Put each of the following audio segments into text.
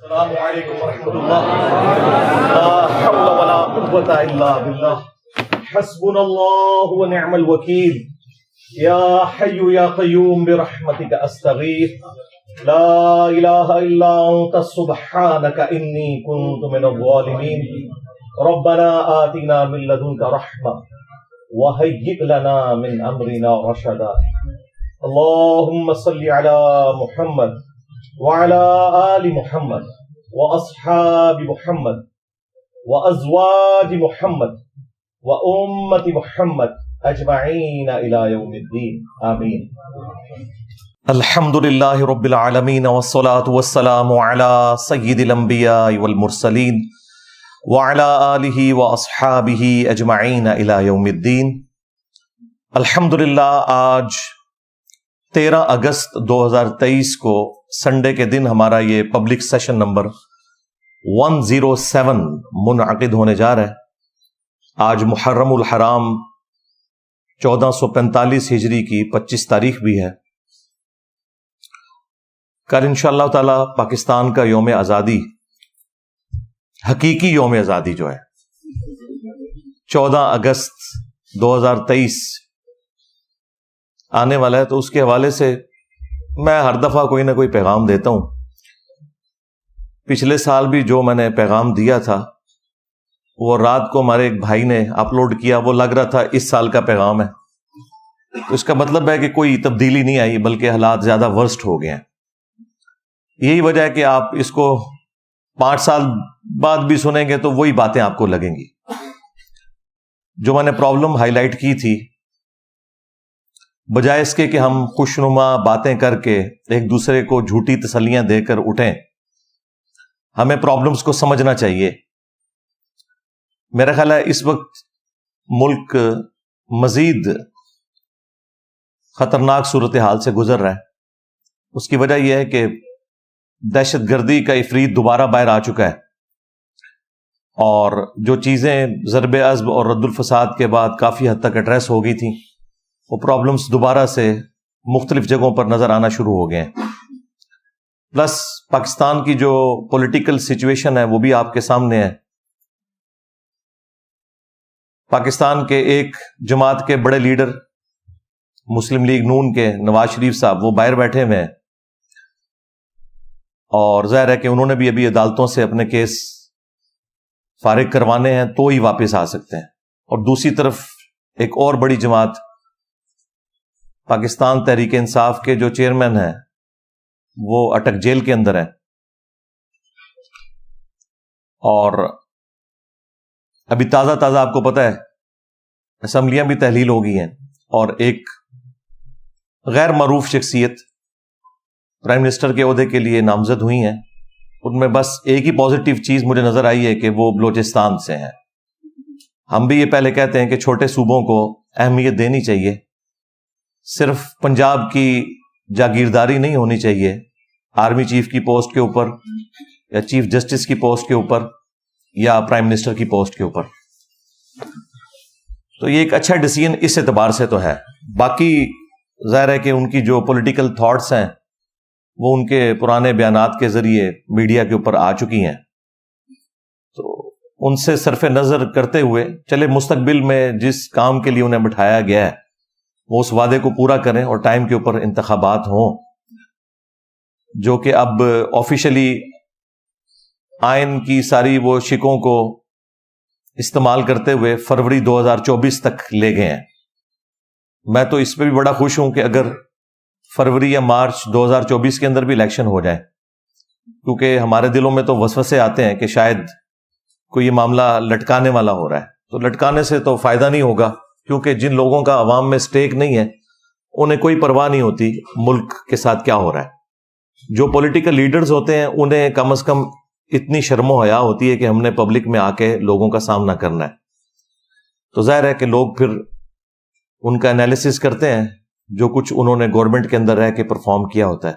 السلام علیکم ورحمۃ اللہ. لا حول ولا قوة الا باللہ. حسبنا اللہ ونعم الوکیل. یا حی یا قیوم برحمتک استغیث. لا الہ الا انت سبحانک انی کنت من الظالمین. ربنا آتنا من لدنک رحمة وهيئ لنا من امرنا رشدا. اللهم صل على محمد وعلى آل محمد وأصحاب محمد وأزواج محمد وأمة محمد أجمعين إلى يوم الدين آمين. الحمد لله رب العالمين والصلاة والسلام على سيد الأنبياء والمرسلين وعلى آله وأصحابه أجمعين إلى يوم الدين. الحمد للہ آج 13 اگست 2023 کو سنڈے کے دن ہمارا یہ پبلک سیشن نمبر 107 منعقد ہونے جا رہا ہے. آج محرم الحرام 1445 ہجری کی 25 تاریخ بھی ہے. کل انشاءاللہ تعالی پاکستان کا یوم آزادی، حقیقی یوم آزادی جو ہے 14 اگست 2023 آنے والا ہے. تو اس کے حوالے سے میں ہر دفعہ کوئی نہ کوئی پیغام دیتا ہوں. پچھلے سال بھی جو میں نے پیغام دیا تھا وہ رات کو ہمارے ایک بھائی نے اپلوڈ کیا، وہ لگ رہا تھا اس سال کا پیغام ہے. تو اس کا مطلب ہے کہ کوئی تبدیلی نہیں آئی بلکہ حالات زیادہ ورسٹ ہو گئے ہیں. یہی وجہ ہے کہ آپ اس کو 5 سال بعد بھی سنیں گے تو وہی باتیں آپ کو لگیں گی. جو میں نے پرابلم ہائی لائٹ کی تھی، بجائے اس کے کہ ہم خوشنما باتیں کر کے ایک دوسرے کو جھوٹی تسلیاں دے کر اٹھیں، ہمیں پرابلمز کو سمجھنا چاہیے. میرا خیال ہے اس وقت ملک مزید خطرناک صورتحال سے گزر رہا ہے. اس کی وجہ یہ ہے کہ دہشت گردی کا عفریت دوبارہ باہر آ چکا ہے، اور جو چیزیں ضرب عضب اور رد الفساد کے بعد کافی حد تک ایڈریس ہو گئی تھیں، وہ پرابلمز دوبارہ سے مختلف جگہوں پر نظر آنا شروع ہو گئے ہیں. پلس پاکستان کی جو پولیٹیکل سچویشن ہے وہ بھی آپ کے سامنے ہے. پاکستان کے ایک جماعت کے بڑے لیڈر مسلم لیگ نون کے نواز شریف صاحب وہ باہر بیٹھے ہوئے ہیں، اور ظاہر ہے کہ انہوں نے بھی ابھی عدالتوں سے اپنے کیس فارغ کروانے ہیں تو ہی واپس آ سکتے ہیں. اور دوسری طرف ایک اور بڑی جماعت پاکستان تحریک انصاف کے جو چیئرمین ہیں وہ اٹک جیل کے اندر ہیں، اور ابھی تازہ آپ کو پتہ ہے اسمبلیاں بھی تحلیل ہو گئی ہیں، اور ایک غیر معروف شخصیت پرائم منسٹر کے عہدے کے لیے نامزد ہوئی ہیں. ان میں بس ایک ہی پازیٹیو چیز مجھے نظر آئی ہے کہ وہ بلوچستان سے ہیں. ہم بھی یہ پہلے کہتے ہیں کہ چھوٹے صوبوں کو اہمیت دینی چاہیے، صرف پنجاب کی جاگیرداری نہیں ہونی چاہیے آرمی چیف کی پوسٹ کے اوپر یا چیف جسٹس کی پوسٹ کے اوپر یا پرائم منسٹر کی پوسٹ کے اوپر. تو یہ ایک اچھا ڈیسیژن اس اعتبار سے تو ہے. باقی ظاہر ہے کہ ان کی جو پولیٹیکل تھاٹس ہیں وہ ان کے پرانے بیانات کے ذریعے میڈیا کے اوپر آ چکی ہیں. تو ان سے صرف نظر کرتے ہوئے چلے مستقبل میں جس کام کے لیے انہیں بٹھایا گیا ہے وہ اس وعدے کو پورا کریں، اور ٹائم کے اوپر انتخابات ہوں جو کہ اب آفیشلی آئین کی ساری وہ شکوں کو استعمال کرتے ہوئے فروری 2024 تک لے گئے ہیں. میں تو اس پہ بھی بڑا خوش ہوں کہ اگر فروری یا مارچ 2024 کے اندر بھی الیکشن ہو جائے، کیونکہ ہمارے دلوں میں تو وسوسے آتے ہیں کہ شاید کوئی یہ معاملہ لٹکانے والا ہو رہا ہے. تو لٹکانے سے تو فائدہ نہیں ہوگا، کیونکہ جن لوگوں کا عوام میں سٹیک نہیں ہے انہیں کوئی پرواہ نہیں ہوتی ملک کے ساتھ کیا ہو رہا ہے. جو پولیٹیکل لیڈرز ہوتے ہیں انہیں کم از کم اتنی شرم و حیا ہوتی ہے کہ ہم نے پبلک میں آ کے لوگوں کا سامنا کرنا ہے. تو ظاہر ہے کہ لوگ پھر ان کا انالیسس کرتے ہیں جو کچھ انہوں نے گورنمنٹ کے اندر رہ کے پرفارم کیا ہوتا ہے،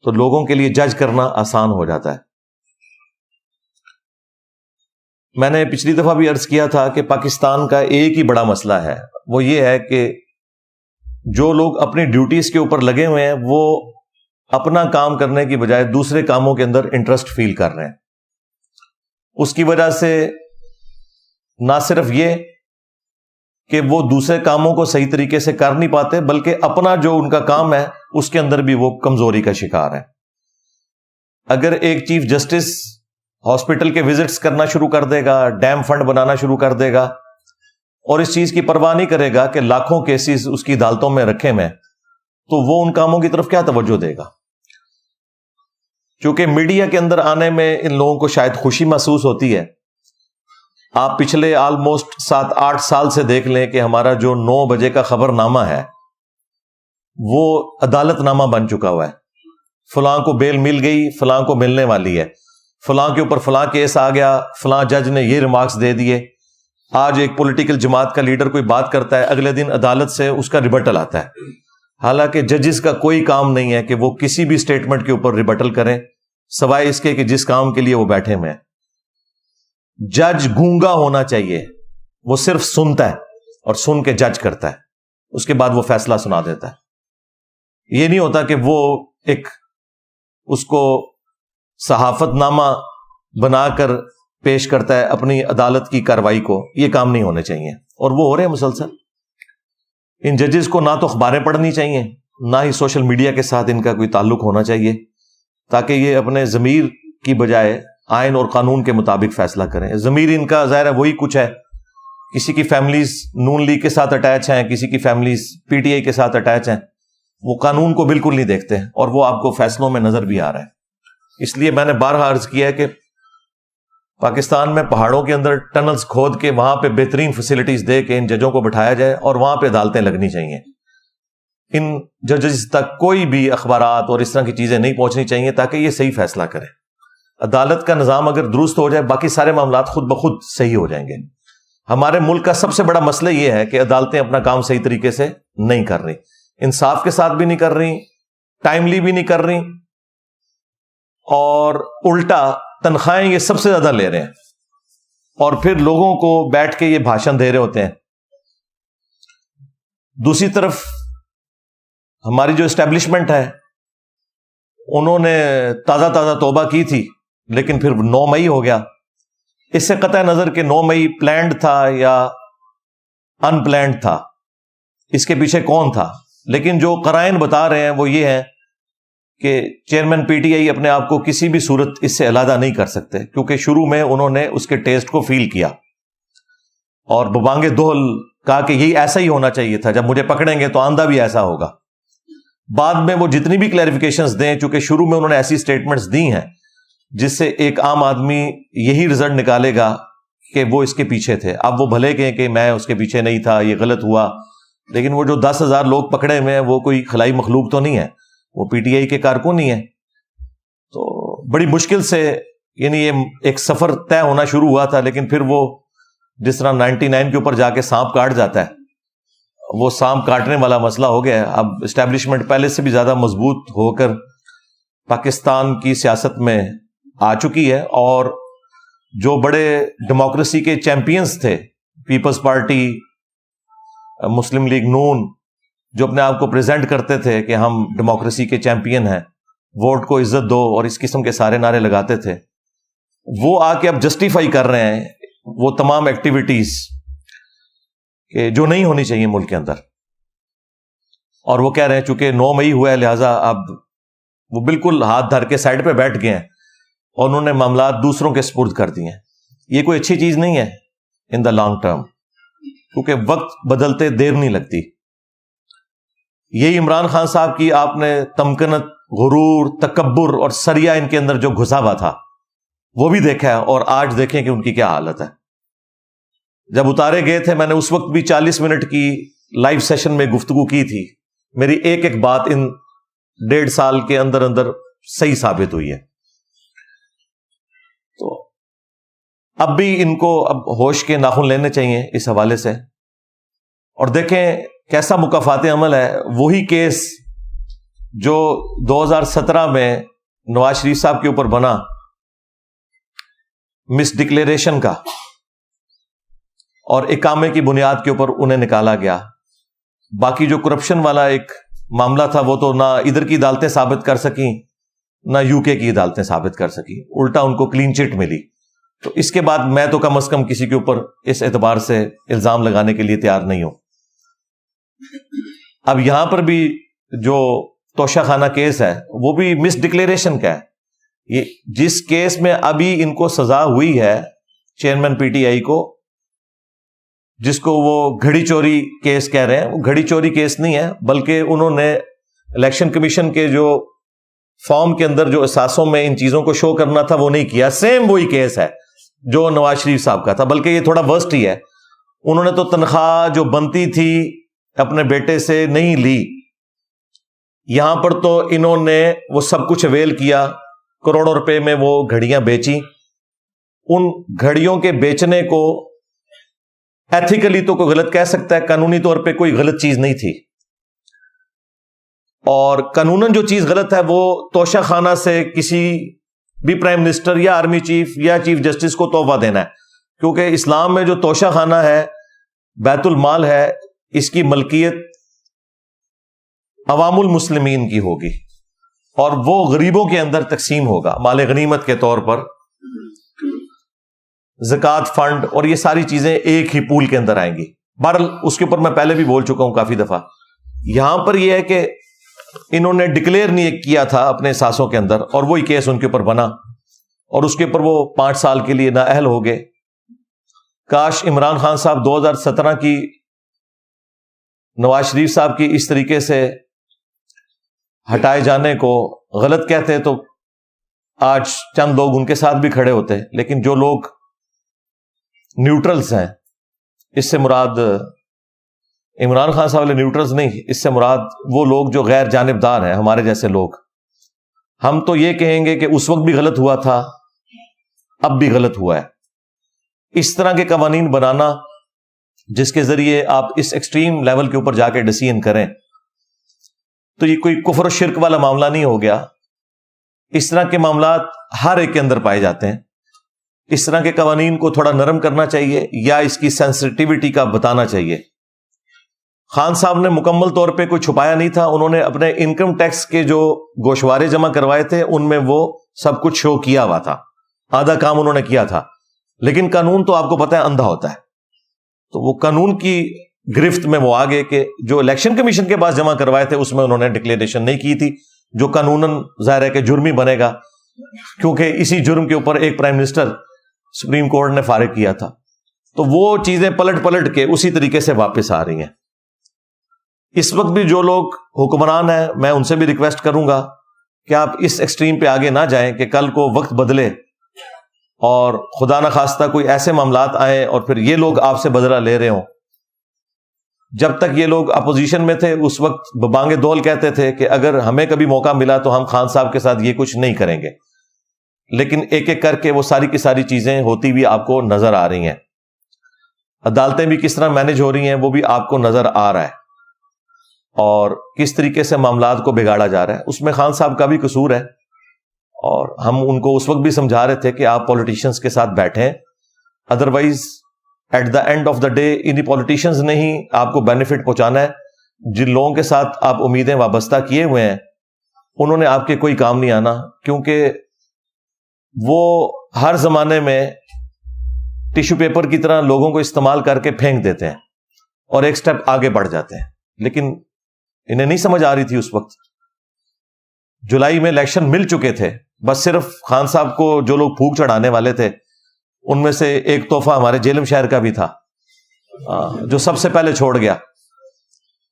تو لوگوں کے لیے جج کرنا آسان ہو جاتا ہے. میں نے پچھلی دفعہ بھی عرض کیا تھا کہ پاکستان کا ایک ہی بڑا مسئلہ ہے، وہ یہ ہے کہ جو لوگ اپنی ڈیوٹیز کے اوپر لگے ہوئے ہیں وہ اپنا کام کرنے کی بجائے دوسرے کاموں کے اندر انٹرسٹ فیل کر رہے ہیں. اس کی وجہ سے نہ صرف یہ کہ وہ دوسرے کاموں کو صحیح طریقے سے کر نہیں پاتے، بلکہ اپنا جو ان کا کام ہے اس کے اندر بھی وہ کمزوری کا شکار ہے. اگر ایک چیف جسٹس ہاسپٹل کے وزٹس کرنا شروع کر دے گا، ڈیم فنڈ بنانا شروع کر دے گا، اور اس چیز کی پرواہ نہیں کرے گا کہ لاکھوں کیسز اس کی عدالتوں میں رکھے میں، تو وہ ان کاموں کی طرف کیا توجہ دے گا؟ چونکہ میڈیا کے اندر آنے میں ان لوگوں کو شاید خوشی محسوس ہوتی ہے. آپ پچھلے آلموسٹ 7-8 سال سے دیکھ لیں کہ ہمارا جو 9 بجے کا خبر نامہ ہے وہ عدالت نامہ بن چکا ہوا ہے. فلاں کو بیل مل گئی، فلاں کو ملنے والی ہے، فلاں کے اوپر فلاں کیس آ گیا، فلاں جج نے یہ ریمارکس دے دیے. آج ایک پولیٹیکل جماعت کا لیڈر کوئی بات کرتا ہے، اگلے دن عدالت سے اس کا ریبٹل آتا ہے. حالانکہ ججز کا کوئی کام نہیں ہے کہ وہ کسی بھی سٹیٹمنٹ کے اوپر ریبٹل کریں، سوائے اس کے کہ جس کام کے لیے وہ بیٹھے ہوئے ہیں. جج گونگا ہونا چاہیے، وہ صرف سنتا ہے اور سن کے جج کرتا ہے، اس کے بعد وہ فیصلہ سنا دیتا ہے. یہ نہیں ہوتا کہ وہ ایک اس کو صحافت نامہ بنا کر پیش کرتا ہے اپنی عدالت کی کارروائی کو. یہ کام نہیں ہونے چاہیے، اور وہ ہو رہے ہیں مسلسل. ان ججز کو نہ تو اخباریں پڑھنی چاہیے، نہ ہی سوشل میڈیا کے ساتھ ان کا کوئی تعلق ہونا چاہیے، تاکہ یہ اپنے ضمیر کی بجائے آئین اور قانون کے مطابق فیصلہ کریں. ضمیر ان کا ظاہر ہے وہی کچھ ہے. کسی کی فیملیز نون لیگ کے ساتھ اٹیچ ہیں، کسی کی فیملیز پی ٹی آئی کے ساتھ اٹیچ ہیں، وہ قانون کو بالکل نہیں دیکھتے، اور وہ آپ کو فیصلوں میں نظر بھی آ رہا ہے. اس لیے میں نے بارہا عرض کیا ہے کہ پاکستان میں پہاڑوں کے اندر ٹنلز کھود کے وہاں پہ بہترین فیسلٹیز دے کے ان ججوں کو بٹھایا جائے، اور وہاں پہ عدالتیں لگنی چاہیے. ان ججز تک کوئی بھی اخبارات اور اس طرح کی چیزیں نہیں پہنچنی چاہیے، تاکہ یہ صحیح فیصلہ کریں. عدالت کا نظام اگر درست ہو جائے، باقی سارے معاملات خود بخود صحیح ہو جائیں گے. ہمارے ملک کا سب سے بڑا مسئلہ یہ ہے کہ عدالتیں اپنا کام صحیح طریقے سے نہیں کر رہی، انصاف کے ساتھ بھی نہیں کر رہی، ٹائملی بھی نہیں کر رہی، اور الٹا تنخواہیں یہ سب سے زیادہ لے رہے ہیں، اور پھر لوگوں کو بیٹھ کے یہ بھاشن دے رہے ہوتے ہیں. دوسری طرف ہماری جو اسٹیبلشمنٹ ہے، انہوں نے تازہ توبہ کی تھی، لیکن پھر 9 مئی ہو گیا. اس سے قطع نظر کہ 9 مئی پلانڈ تھا یا ان پلانڈ تھا، اس کے پیچھے کون تھا، لیکن جو قرائن بتا رہے ہیں وہ یہ ہے کہ چیئرمین پی ٹی آئی اپنے آپ کو کسی بھی صورت اس سے علیحدہ نہیں کر سکتے، کیونکہ شروع میں انہوں نے اس کے ٹیسٹ کو فیل کیا اور ببانگ دہل کہا کہ یہی ایسا ہی ہونا چاہیے تھا، جب مجھے پکڑیں گے تو آندہ بھی ایسا ہوگا. بعد میں وہ جتنی بھی کلیریفیکیشنز دیں، چونکہ شروع میں انہوں نے ایسی سٹیٹمنٹس دی ہیں جس سے ایک عام آدمی یہی رزلٹ نکالے گا کہ وہ اس کے پیچھے تھے. اب وہ بھلے کہیں کہ میں اس کے پیچھے نہیں تھا، یہ غلط ہوا، لیکن وہ جو 10,000 لوگ پکڑے ہوئے ہیں وہ کوئی خلائی مخلوق تو نہیں ہے، وہ پی ٹی آئی کے کارکن ہی ہیں. تو بڑی مشکل سے یعنی یہ ایک سفر طے ہونا شروع ہوا تھا، لیکن پھر وہ جس طرح 99 کے اوپر جا کے سانپ کاٹ جاتا ہے، وہ سانپ کاٹنے والا مسئلہ ہو گیا ہے. اب اسٹیبلشمنٹ پہلے سے بھی زیادہ مضبوط ہو کر پاکستان کی سیاست میں آ چکی ہے، اور جو بڑے ڈیموکریسی کے چیمپئنز تھے، پیپلز پارٹی، مسلم لیگ نون، جو اپنے آپ کو پریزنٹ کرتے تھے کہ ہم ڈیموکریسی کے چیمپئن ہیں، ووٹ کو عزت دو اور اس قسم کے سارے نعرے لگاتے تھے، وہ آ کے اب جسٹیفائی کر رہے ہیں وہ تمام ایکٹیویٹیز کہ جو نہیں ہونی چاہیے ملک کے اندر. اور وہ کہہ رہے ہیں چونکہ 9 مئی ہوا ہے لہٰذا اب وہ بالکل ہاتھ دھر کے سائڈ پہ بیٹھ گئے ہیں اور انہوں نے معاملات دوسروں کے سپرد کر دیے ہیں. یہ کوئی اچھی چیز نہیں ہے ان دا لانگ ٹرم، کیونکہ وقت بدلتے دیر نہیں لگتی. یہی عمران خان صاحب کی آپ نے تمکنت، غرور، تکبر اور سریا ان کے اندر جو گھسا ہوا تھا وہ بھی دیکھا ہے، اور آج دیکھیں کہ ان کی کیا حالت ہے. جب اتارے گئے تھے، میں نے اس وقت بھی 40 منٹ کی لائیو سیشن میں گفتگو کی تھی. میری ایک بات ان 1.5 سال کے اندر صحیح ثابت ہوئی ہے. تو اب بھی ان کو اب ہوش کے ناخن لینے چاہیے اس حوالے سے. اور دیکھیں کیسا مکافات عمل ہے. وہی کیس جو 2017 میں نواز شریف صاحب کے اوپر بنا مس ڈکلیریشن کا، اور اقامے کی بنیاد کے اوپر انہیں نکالا گیا. باقی جو کرپشن والا ایک معاملہ تھا وہ تو نہ ادھر کی عدالتیں ثابت کر سکیں نہ یو کے کی عدالتیں ثابت کر سکیں، الٹا ان کو کلین چٹ ملی. تو اس کے بعد میں تو کم از کم کسی کے اوپر اس اعتبار سے الزام لگانے کے لیے تیار نہیں ہوں. اب یہاں پر بھی جو توشہ خانہ کیس ہے وہ بھی مس ڈکلیریشن کا ہے. یہ جس کیس میں ابھی ان کو سزا ہوئی ہے چیئرمین پی ٹی آئی کو، جس کو وہ گھڑی چوری کیس کہہ رہے ہیں، وہ گھڑی چوری کیس نہیں ہے، بلکہ انہوں نے الیکشن کمیشن کے جو فارم کے اندر جو اثاثوں میں ان چیزوں کو شو کرنا تھا وہ نہیں کیا. سیم وہی کیس ہے جو نواز شریف صاحب کا تھا، بلکہ یہ تھوڑا ورسٹ ہی ہے. انہوں نے تو تنخواہ جو بنتی تھی اپنے بیٹے سے نہیں لی، یہاں پر تو انہوں نے وہ سب کچھ اویل کیا، کروڑوں روپے میں وہ گھڑیاں بیچی. ان گھڑیوں کے بیچنے کو ایتھیکلی تو کوئی غلط کہہ سکتا ہے، قانونی طور پہ کوئی غلط چیز نہیں تھی. اور قانوناً جو چیز غلط ہے وہ توشہ خانہ سے کسی بھی پرائم منسٹر یا آرمی چیف یا چیف جسٹس کو تحفہ دینا ہے، کیونکہ اسلام میں جو توشہ خانہ ہے بیت المال ہے، اس کی ملکیت عوام المسلمین کی ہوگی اور وہ غریبوں کے اندر تقسیم ہوگا مال غنیمت کے طور پر. زکوٰۃ فنڈ اور یہ ساری چیزیں ایک ہی پول کے اندر آئیں گی. بہرحال اس کے اوپر میں پہلے بھی بول چکا ہوں کافی دفعہ. یہاں پر یہ ہے کہ انہوں نے ڈکلیئر نہیں کیا تھا اپنے ساسوں کے اندر، اور وہی کیس ان کے اوپر بنا اور اس کے اوپر وہ 5 سال کے لیے نااہل ہو گئے. کاش عمران خان صاحب 2017 کی نواز شریف صاحب کی اس طریقے سے ہٹائے جانے کو غلط کہتے تو آج چند لوگ ان کے ساتھ بھی کھڑے ہوتے. لیکن جو لوگ نیوٹرلز ہیں، اس سے مراد عمران خان صاحب والے نیوٹرلز نہیں، اس سے مراد وہ لوگ جو غیر جانبدار ہیں، ہمارے جیسے لوگ. ہم تو یہ کہیں گے کہ اس وقت بھی غلط ہوا تھا، اب بھی غلط ہوا ہے. اس طرح کے قوانین بنانا جس کے ذریعے آپ اس ایکسٹریم لیول کے اوپر جا کے ڈیسیژن کریں تو یہ کوئی کفر و شرک والا معاملہ نہیں ہو گیا. اس طرح کے معاملات ہر ایک کے اندر پائے جاتے ہیں. اس طرح کے قوانین کو تھوڑا نرم کرنا چاہیے یا اس کی سینسٹیوٹی کا بتانا چاہیے. خان صاحب نے مکمل طور پہ کوئی چھپایا نہیں تھا. انہوں نے اپنے انکم ٹیکس کے جو گوشوارے جمع کروائے تھے ان میں وہ سب کچھ شو کیا ہوا تھا، آدھا کام انہوں نے کیا تھا. لیکن قانون تو آپ کو پتہ ہے اندھا ہوتا ہے، تو وہ قانون کی گرفت میں وہ آگے کہ جو الیکشن کمیشن کے پاس جمع کروائے تھے اس میں انہوں نے ڈکلیریشن نہیں کی تھی، جو قانوناً ظاہر ہے کہ جرم ہی بنے گا، کیونکہ اسی جرم کے اوپر ایک پرائم منسٹر سپریم کورٹ نے فارغ کیا تھا. تو وہ چیزیں پلٹ کے اسی طریقے سے واپس آ رہی ہیں. اس وقت بھی جو لوگ حکمران ہیں میں ان سے بھی ریکویسٹ کروں گا کہ آپ اس ایکسٹریم پہ آگے نہ جائیں کہ کل کو وقت بدلے اور خدا نخواستہ کوئی ایسے معاملات آئیں اور پھر یہ لوگ آپ سے بدلہ لے رہے ہوں. جب تک یہ لوگ اپوزیشن میں تھے اس وقت ببانگ دول کہتے تھے کہ اگر ہمیں کبھی موقع ملا تو ہم خان صاحب کے ساتھ یہ کچھ نہیں کریں گے. لیکن ایک ایک کر کے وہ ساری کی ساری چیزیں ہوتی بھی آپ کو نظر آ رہی ہیں. عدالتیں بھی کس طرح مینج ہو رہی ہیں وہ بھی آپ کو نظر آ رہا ہے، اور کس طریقے سے معاملات کو بگاڑا جا رہا ہے. اس میں خان صاحب کا بھی قصور ہے، اور ہم ان کو اس وقت بھی سمجھا رہے تھے کہ آپ پولیٹیشنز کے ساتھ بیٹھیں، otherwise at the end of the day انہی پولیٹیشنز نے ہی آپ کو بینیفٹ پہنچانا ہے. جن لوگوں کے ساتھ آپ امیدیں وابستہ کیے ہوئے ہیں انہوں نے آپ کے کوئی کام نہیں آنا، کیونکہ وہ ہر زمانے میں ٹیشو پیپر کی طرح لوگوں کو استعمال کر کے پھینک دیتے ہیں اور ایک سٹیپ آگے بڑھ جاتے ہیں. لیکن انہیں نہیں سمجھ آ رہی تھی اس وقت. جولائی میں الیکشن مل چکے تھے، بس صرف خان صاحب کو جو لوگ پھونک چڑھانے والے تھے ان میں سے ایک تحفہ ہمارے جیلم شہر کا بھی تھا جو سب سے پہلے چھوڑ گیا،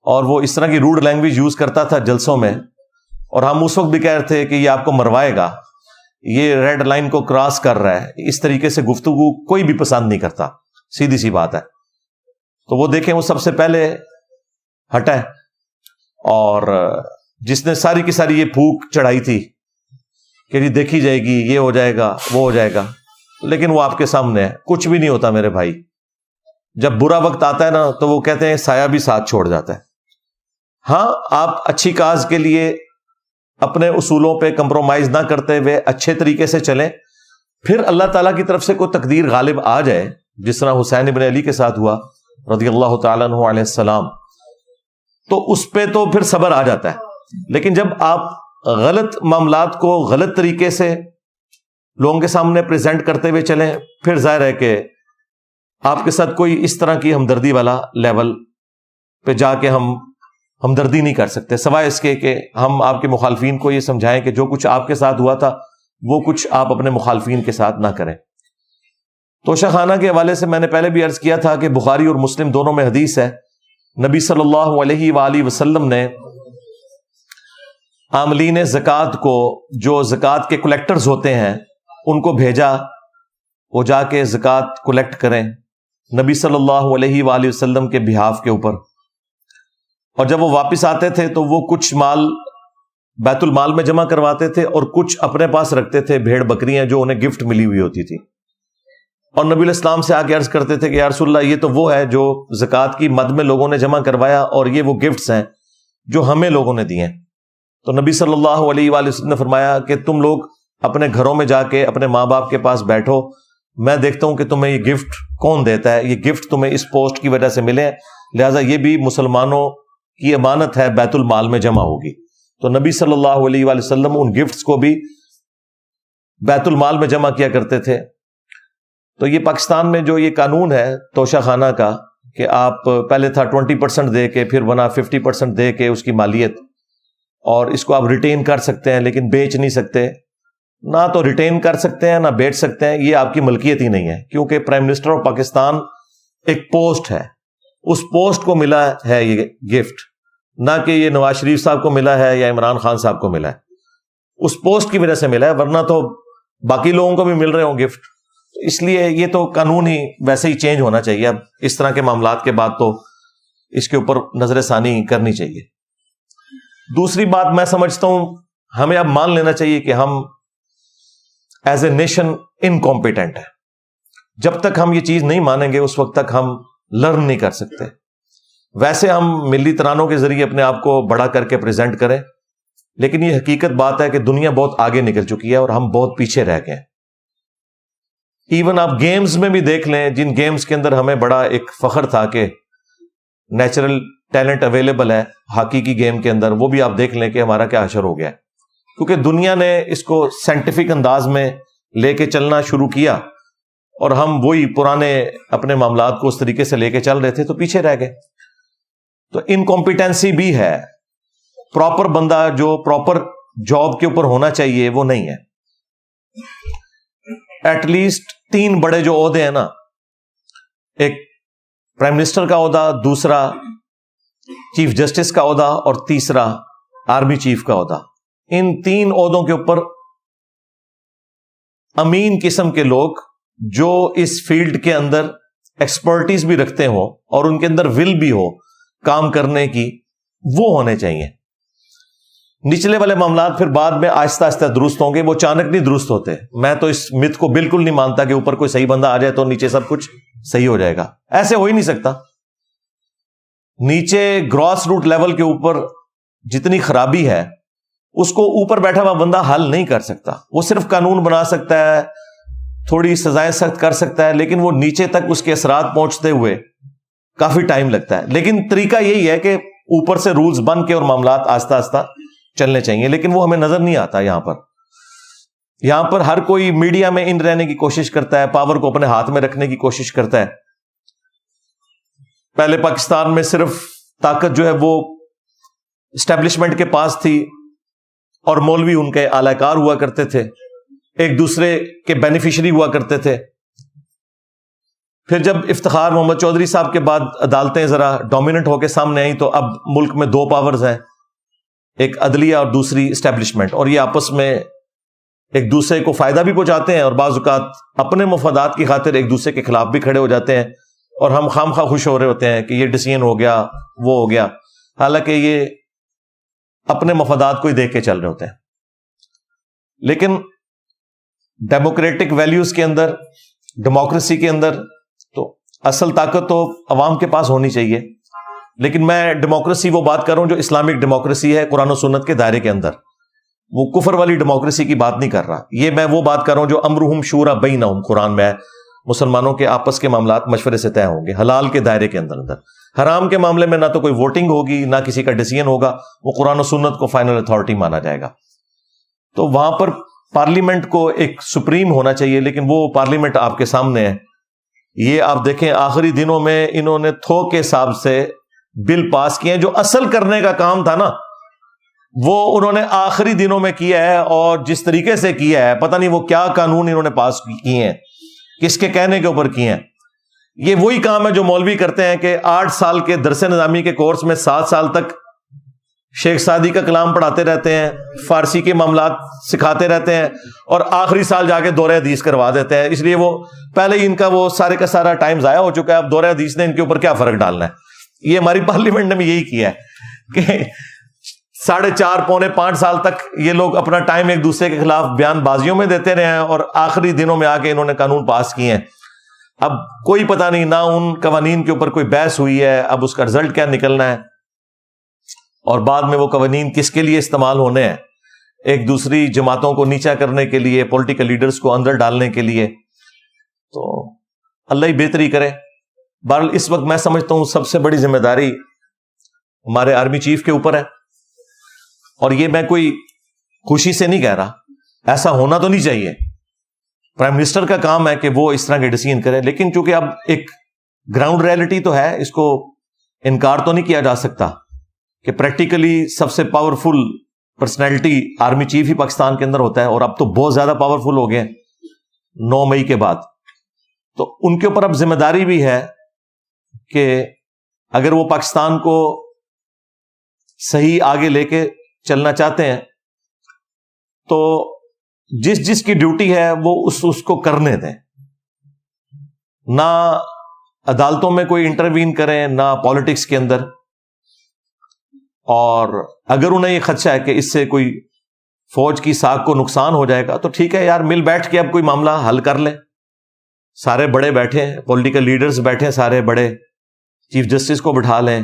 اور وہ اس طرح کی روڈ لینگویج یوز کرتا تھا جلسوں میں، اور ہم اس وقت بھی کہہ رہے تھے کہ یہ آپ کو مروائے گا، یہ ریڈ لائن کو کراس کر رہا ہے. اس طریقے سے گفتگو کوئی بھی پسند نہیں کرتا، سیدھی سی بات ہے. تو وہ دیکھیں وہ سب سے پہلے ہٹا ہے، اور جس نے ساری کی ساری یہ پھونک چڑھائی تھی کہ جی دیکھی جائے گی، یہ ہو جائے گا وہ ہو جائے گا، لیکن وہ آپ کے سامنے ہے. کچھ بھی نہیں ہوتا میرے بھائی. جب برا وقت آتا ہے نا تو وہ کہتے ہیں سایہ بھی ساتھ چھوڑ جاتا ہے. ہاں آپ اچھی کاز کے لیے اپنے اصولوں پہ کمپرومائز نہ کرتے ہوئے اچھے طریقے سے چلیں، پھر اللہ تعالیٰ کی طرف سے کوئی تقدیر غالب آ جائے، جس طرح حسین ابن علی کے ساتھ ہوا رضی اللہ تعالیٰ عنہ علیہ السلام. تو اس پہ تو پھر صبر آ جاتا ہے. لیکن جب آپ غلط معاملات کو غلط طریقے سے لوگوں کے سامنے پریزنٹ کرتے ہوئے چلیں, پھر ظاہر ہے کہ آپ کے ساتھ کوئی اس طرح کی ہمدردی والا لیول پہ جا کے ہم ہمدردی نہیں کر سکتے, سوائے اس کے کہ ہم آپ کے مخالفین کو یہ سمجھائیں کہ جو کچھ آپ کے ساتھ ہوا تھا وہ کچھ آپ اپنے مخالفین کے ساتھ نہ کریں. توشہ خانہ کے حوالے سے میں نے پہلے بھی عرض کیا تھا کہ بخاری اور مسلم دونوں میں حدیث ہے, نبی صلی اللہ علیہ وآلہ وسلم نے عاملین زکوٰۃ کو, جو زکوٰۃ کے کلیکٹرز ہوتے ہیں, ان کو بھیجا وہ جا کے زکوٰۃ کلیکٹ کریں نبی صلی اللہ علیہ وآلہ وسلم کے بہاف کے اوپر. اور جب وہ واپس آتے تھے تو وہ کچھ مال بیت المال میں جمع کرواتے تھے اور کچھ اپنے پاس رکھتے تھے, بھیڑ بکریاں جو انہیں گفٹ ملی ہوئی ہوتی تھی, اور نبی علیہ السلام سے آ کے عرض کرتے تھے کہ یا رسول اللہ یہ تو وہ ہے جو زکوٰۃ کی مد میں لوگوں نے جمع کروایا, اور یہ وہ گفٹس ہیں جو ہمیں لوگوں نے دیے. تو نبی صلی اللہ علیہ وآلہ وسلم نے فرمایا کہ تم لوگ اپنے گھروں میں جا کے اپنے ماں باپ کے پاس بیٹھو, میں دیکھتا ہوں کہ تمہیں یہ گفٹ کون دیتا ہے, یہ گفٹ تمہیں اس پوسٹ کی وجہ سے ملے, لہٰذا یہ بھی مسلمانوں کی امانت ہے, بیت المال میں جمع ہوگی. تو نبی صلی اللہ علیہ وآلہ وسلم ان گفٹس کو بھی بیت المال میں جمع کیا کرتے تھے. تو یہ پاکستان میں جو یہ قانون ہے توشہ خانہ کا کہ آپ پہلے تھا 20% دے کے, پھر بنا 50% دے کے اس کی مالیت, اور اس کو آپ ریٹین کر سکتے ہیں لیکن بیچ نہیں سکتے, نہ تو ریٹین کر سکتے ہیں نہ بیچ سکتے ہیں, یہ آپ کی ملکیت ہی نہیں ہے, کیونکہ پرائم منسٹر آف پاکستان ایک پوسٹ ہے, اس پوسٹ کو ملا ہے یہ گفٹ, نہ کہ یہ نواز شریف صاحب کو ملا ہے یا عمران خان صاحب کو ملا ہے, اس پوسٹ کی وجہ سے ملا ہے, ورنہ تو باقی لوگوں کو بھی مل رہے ہوں گفٹ. اس لیے یہ تو قانون ہی ویسے ہی چینج ہونا چاہیے. اب اس طرح کے معاملات کے بعد تو اس کے اوپر نظر ثانی کرنی چاہیے. دوسری بات میں سمجھتا ہوں ہمیں اب مان لینا چاہیے کہ ہم ایز اے نیشن انکمپیٹنٹ ہیں. جب تک ہم یہ چیز نہیں مانیں گے اس وقت تک ہم لرن نہیں کر سکتے. ویسے ہم ملی ترانوں کے ذریعے اپنے آپ کو بڑا کر کے پریزنٹ کریں, لیکن یہ حقیقت بات ہے کہ دنیا بہت آگے نکل چکی ہے اور ہم بہت پیچھے رہ گئے ہیں. ایون آپ گیمز میں بھی دیکھ لیں, جن گیمز کے اندر ہمیں بڑا ایک فخر تھا کہ نیچرل ٹیلنٹ اویلیبل ہے ہاکی کی گیم کے اندر, وہ بھی آپ دیکھ لیں کہ ہمارا کیا حشر ہو گیا ہے, کیونکہ دنیا نے اس کو سائنٹیفک انداز میں لے کے چلنا شروع کیا اور ہم وہی پرانے اپنے معاملات کو اس طریقے سے لے کے چل رہے تھے تو پیچھے رہ گئے. تو انکمپیٹنسی بھی ہے, پراپر بندہ جو پراپر جاب کے اوپر ہونا چاہیے وہ نہیں ہے. ایٹ لیسٹ 3 بڑے جو عہدے ہیں نا, ایک پرائم منسٹر کا عہدہ, دوسرا چیف جسٹس کا عہدہ اور تیسرا آرمی چیف کا عہدہ, ان 3 عہدوں کے اوپر امین قسم کے لوگ جو اس فیلڈ کے اندر ایکسپرٹیز بھی رکھتے ہوں اور ان کے اندر ول بھی ہو کام کرنے کی, وہ ہونے چاہیے. نچلے والے معاملات پھر بعد میں آہستہ آہستہ درست ہوں گے, وہ اچانک نہیں درست ہوتے. میں تو اس مت کو بالکل نہیں مانتا کہ اوپر کوئی صحیح بندہ آ جائے تو نیچے سب کچھ صحیح ہو جائے گا. ایسے ہو ہی نہیں سکتا. نیچے گراس روٹ لیول کے اوپر جتنی خرابی ہے اس کو اوپر بیٹھا ہوا بندہ حل نہیں کر سکتا. وہ صرف قانون بنا سکتا ہے, تھوڑی سزائیں سخت کر سکتا ہے, لیکن وہ نیچے تک اس کے اثرات پہنچتے ہوئے کافی ٹائم لگتا ہے. لیکن طریقہ یہی ہے کہ اوپر سے رولز بن کے اور معاملات آہستہ آہستہ چلنے چاہیے, لیکن وہ ہمیں نظر نہیں آتا. یہاں پر ہر کوئی میڈیا میں ان رہنے کی کوشش کرتا ہے, پاور کو اپنے ہاتھ میں رکھنے کی کوشش کرتا ہے. پہلے پاکستان میں صرف طاقت جو ہے وہ اسٹیبلشمنٹ کے پاس تھی اور مولوی ان کے اعلی کار ہوا کرتے تھے, ایک دوسرے کے بینیفیشری ہوا کرتے تھے. پھر جب افتخار محمد چودھری صاحب کے بعد عدالتیں ذرا ڈومیننٹ ہو کے سامنے آئیں تو اب ملک میں 2 پاورز ہیں, ایک عدلیہ اور دوسری اسٹیبلشمنٹ, اور یہ آپس میں ایک دوسرے کو فائدہ بھی پہنچاتے ہیں اور بعض اوقات اپنے مفادات کی خاطر ایک دوسرے کے خلاف بھی کھڑے ہو جاتے ہیں, اور ہم خام خواہ خوش ہو رہے ہوتے ہیں کہ یہ ڈیسیژن ہو گیا, وہ ہو گیا, حالانکہ یہ اپنے مفادات کو ہی دیکھ کے چل رہے ہوتے ہیں. لیکن ڈیموکریٹک ویلیوز کے اندر, ڈیموکریسی کے اندر تو اصل طاقت تو عوام کے پاس ہونی چاہیے. لیکن میں ڈیموکریسی وہ بات کر رہا ہوں جو اسلامک ڈیموکریسی ہے قرآن و سنت کے دائرے کے اندر, وہ کفر والی ڈیموکریسی کی بات نہیں کر رہا. یہ میں وہ بات کر رہا ہوں جو امرہم شورا بینہم قرآن میں ہے, مسلمانوں کے آپس کے معاملات مشورے سے طے ہوں گے، حلال کے دائرے کے اندر حرام کے معاملے میں نہ تو کوئی ووٹنگ ہوگی، نہ کسی کا ڈیسیژن ہوگا، وہ قرآن و سنت کو فائنل اتھارٹی مانا جائے گا. تو وہاں پر پارلیمنٹ کو ایک سپریم ہونا چاہیے، لیکن وہ پارلیمنٹ آپ کے سامنے ہے. یہ آپ دیکھیں آخری دنوں میں انہوں نے تھوک کے حساب سے بل پاس کیے ہیں، جو اصل کرنے کا کام تھا نا وہ انہوں نے آخری دنوں میں کیا ہے، اور جس طریقے سے کیا ہے پتہ نہیں وہ کیا قانون انہوں نے پاس کیے ہیں، کس کے کہنے کے اوپر کیے ہیں. یہ وہی کام ہے جو مولوی کرتے ہیں کہ 8 سال کے درس نظامی کے کورس میں 7 سال تک شیخ سعدی کا کلام پڑھاتے رہتے ہیں، فارسی کے معاملات سکھاتے رہتے ہیں، اور آخری سال جا کے دورہ حدیث کروا دیتے ہیں. اس لیے وہ پہلے ہی ان کا وہ سارے کا سارا ٹائم ضائع ہو چکا ہے. اب دورہ حدیث نے ان کے اوپر کیا فرق ڈالنا ہے. یہ ہماری پارلیمنٹ نے بھی یہی کیا ہے کہ 4.5 پونے 5 سال تک یہ لوگ اپنا ٹائم ایک دوسرے کے خلاف بیان بازیوں میں دیتے رہے ہیں، اور آخری دنوں میں آ کے انہوں نے قانون پاس کیے ہیں. اب کوئی پتہ نہیں، نہ ان قوانین کے اوپر کوئی بحث ہوئی ہے، اب اس کا رزلٹ کیا نکلنا ہے، اور بعد میں وہ قوانین کس کے لیے استعمال ہونے ہیں، ایک دوسری جماعتوں کو نیچا کرنے کے لیے، پولیٹیکل لیڈرز کو اندر ڈالنے کے لیے. تو اللہ ہی بہتری کرے. بہرحال اس وقت میں سمجھتا ہوں سب سے بڑی ذمہ داری ہمارے آرمی چیف کے اوپر ہے، اور یہ میں کوئی خوشی سے نہیں کہہ رہا، ایسا ہونا تو نہیں چاہیے. پرائم منسٹر کا کام ہے کہ وہ اس طرح کے ڈیسیژن کرے، لیکن چونکہ اب ایک گراؤنڈ ریئلٹی تو ہے، اس کو انکار تو نہیں کیا جا سکتا کہ پریکٹیکلی سب سے پاورفل پرسنالٹی آرمی چیف ہی پاکستان کے اندر ہوتا ہے، اور اب تو بہت زیادہ پاورفل ہو گئے 9 مئی کے بعد. تو ان کے اوپر اب ذمہ داری بھی ہے کہ اگر وہ پاکستان کو صحیح آگے لے کے چلنا چاہتے ہیں تو جس کی ڈیوٹی ہے وہ اس کو کرنے دیں، نہ عدالتوں میں کوئی انٹروین کریں، نہ پالیٹکس کے اندر. اور اگر انہیں یہ خدشہ ہے کہ اس سے کوئی فوج کی ساکھ کو نقصان ہو جائے گا تو ٹھیک ہے یار، مل بیٹھ کے اب کوئی معاملہ حل کر لیں. سارے بڑے بیٹھے ہیں، پولیٹیکل لیڈرز بیٹھے، سارے بڑے، چیف جسٹس کو بٹھا لیں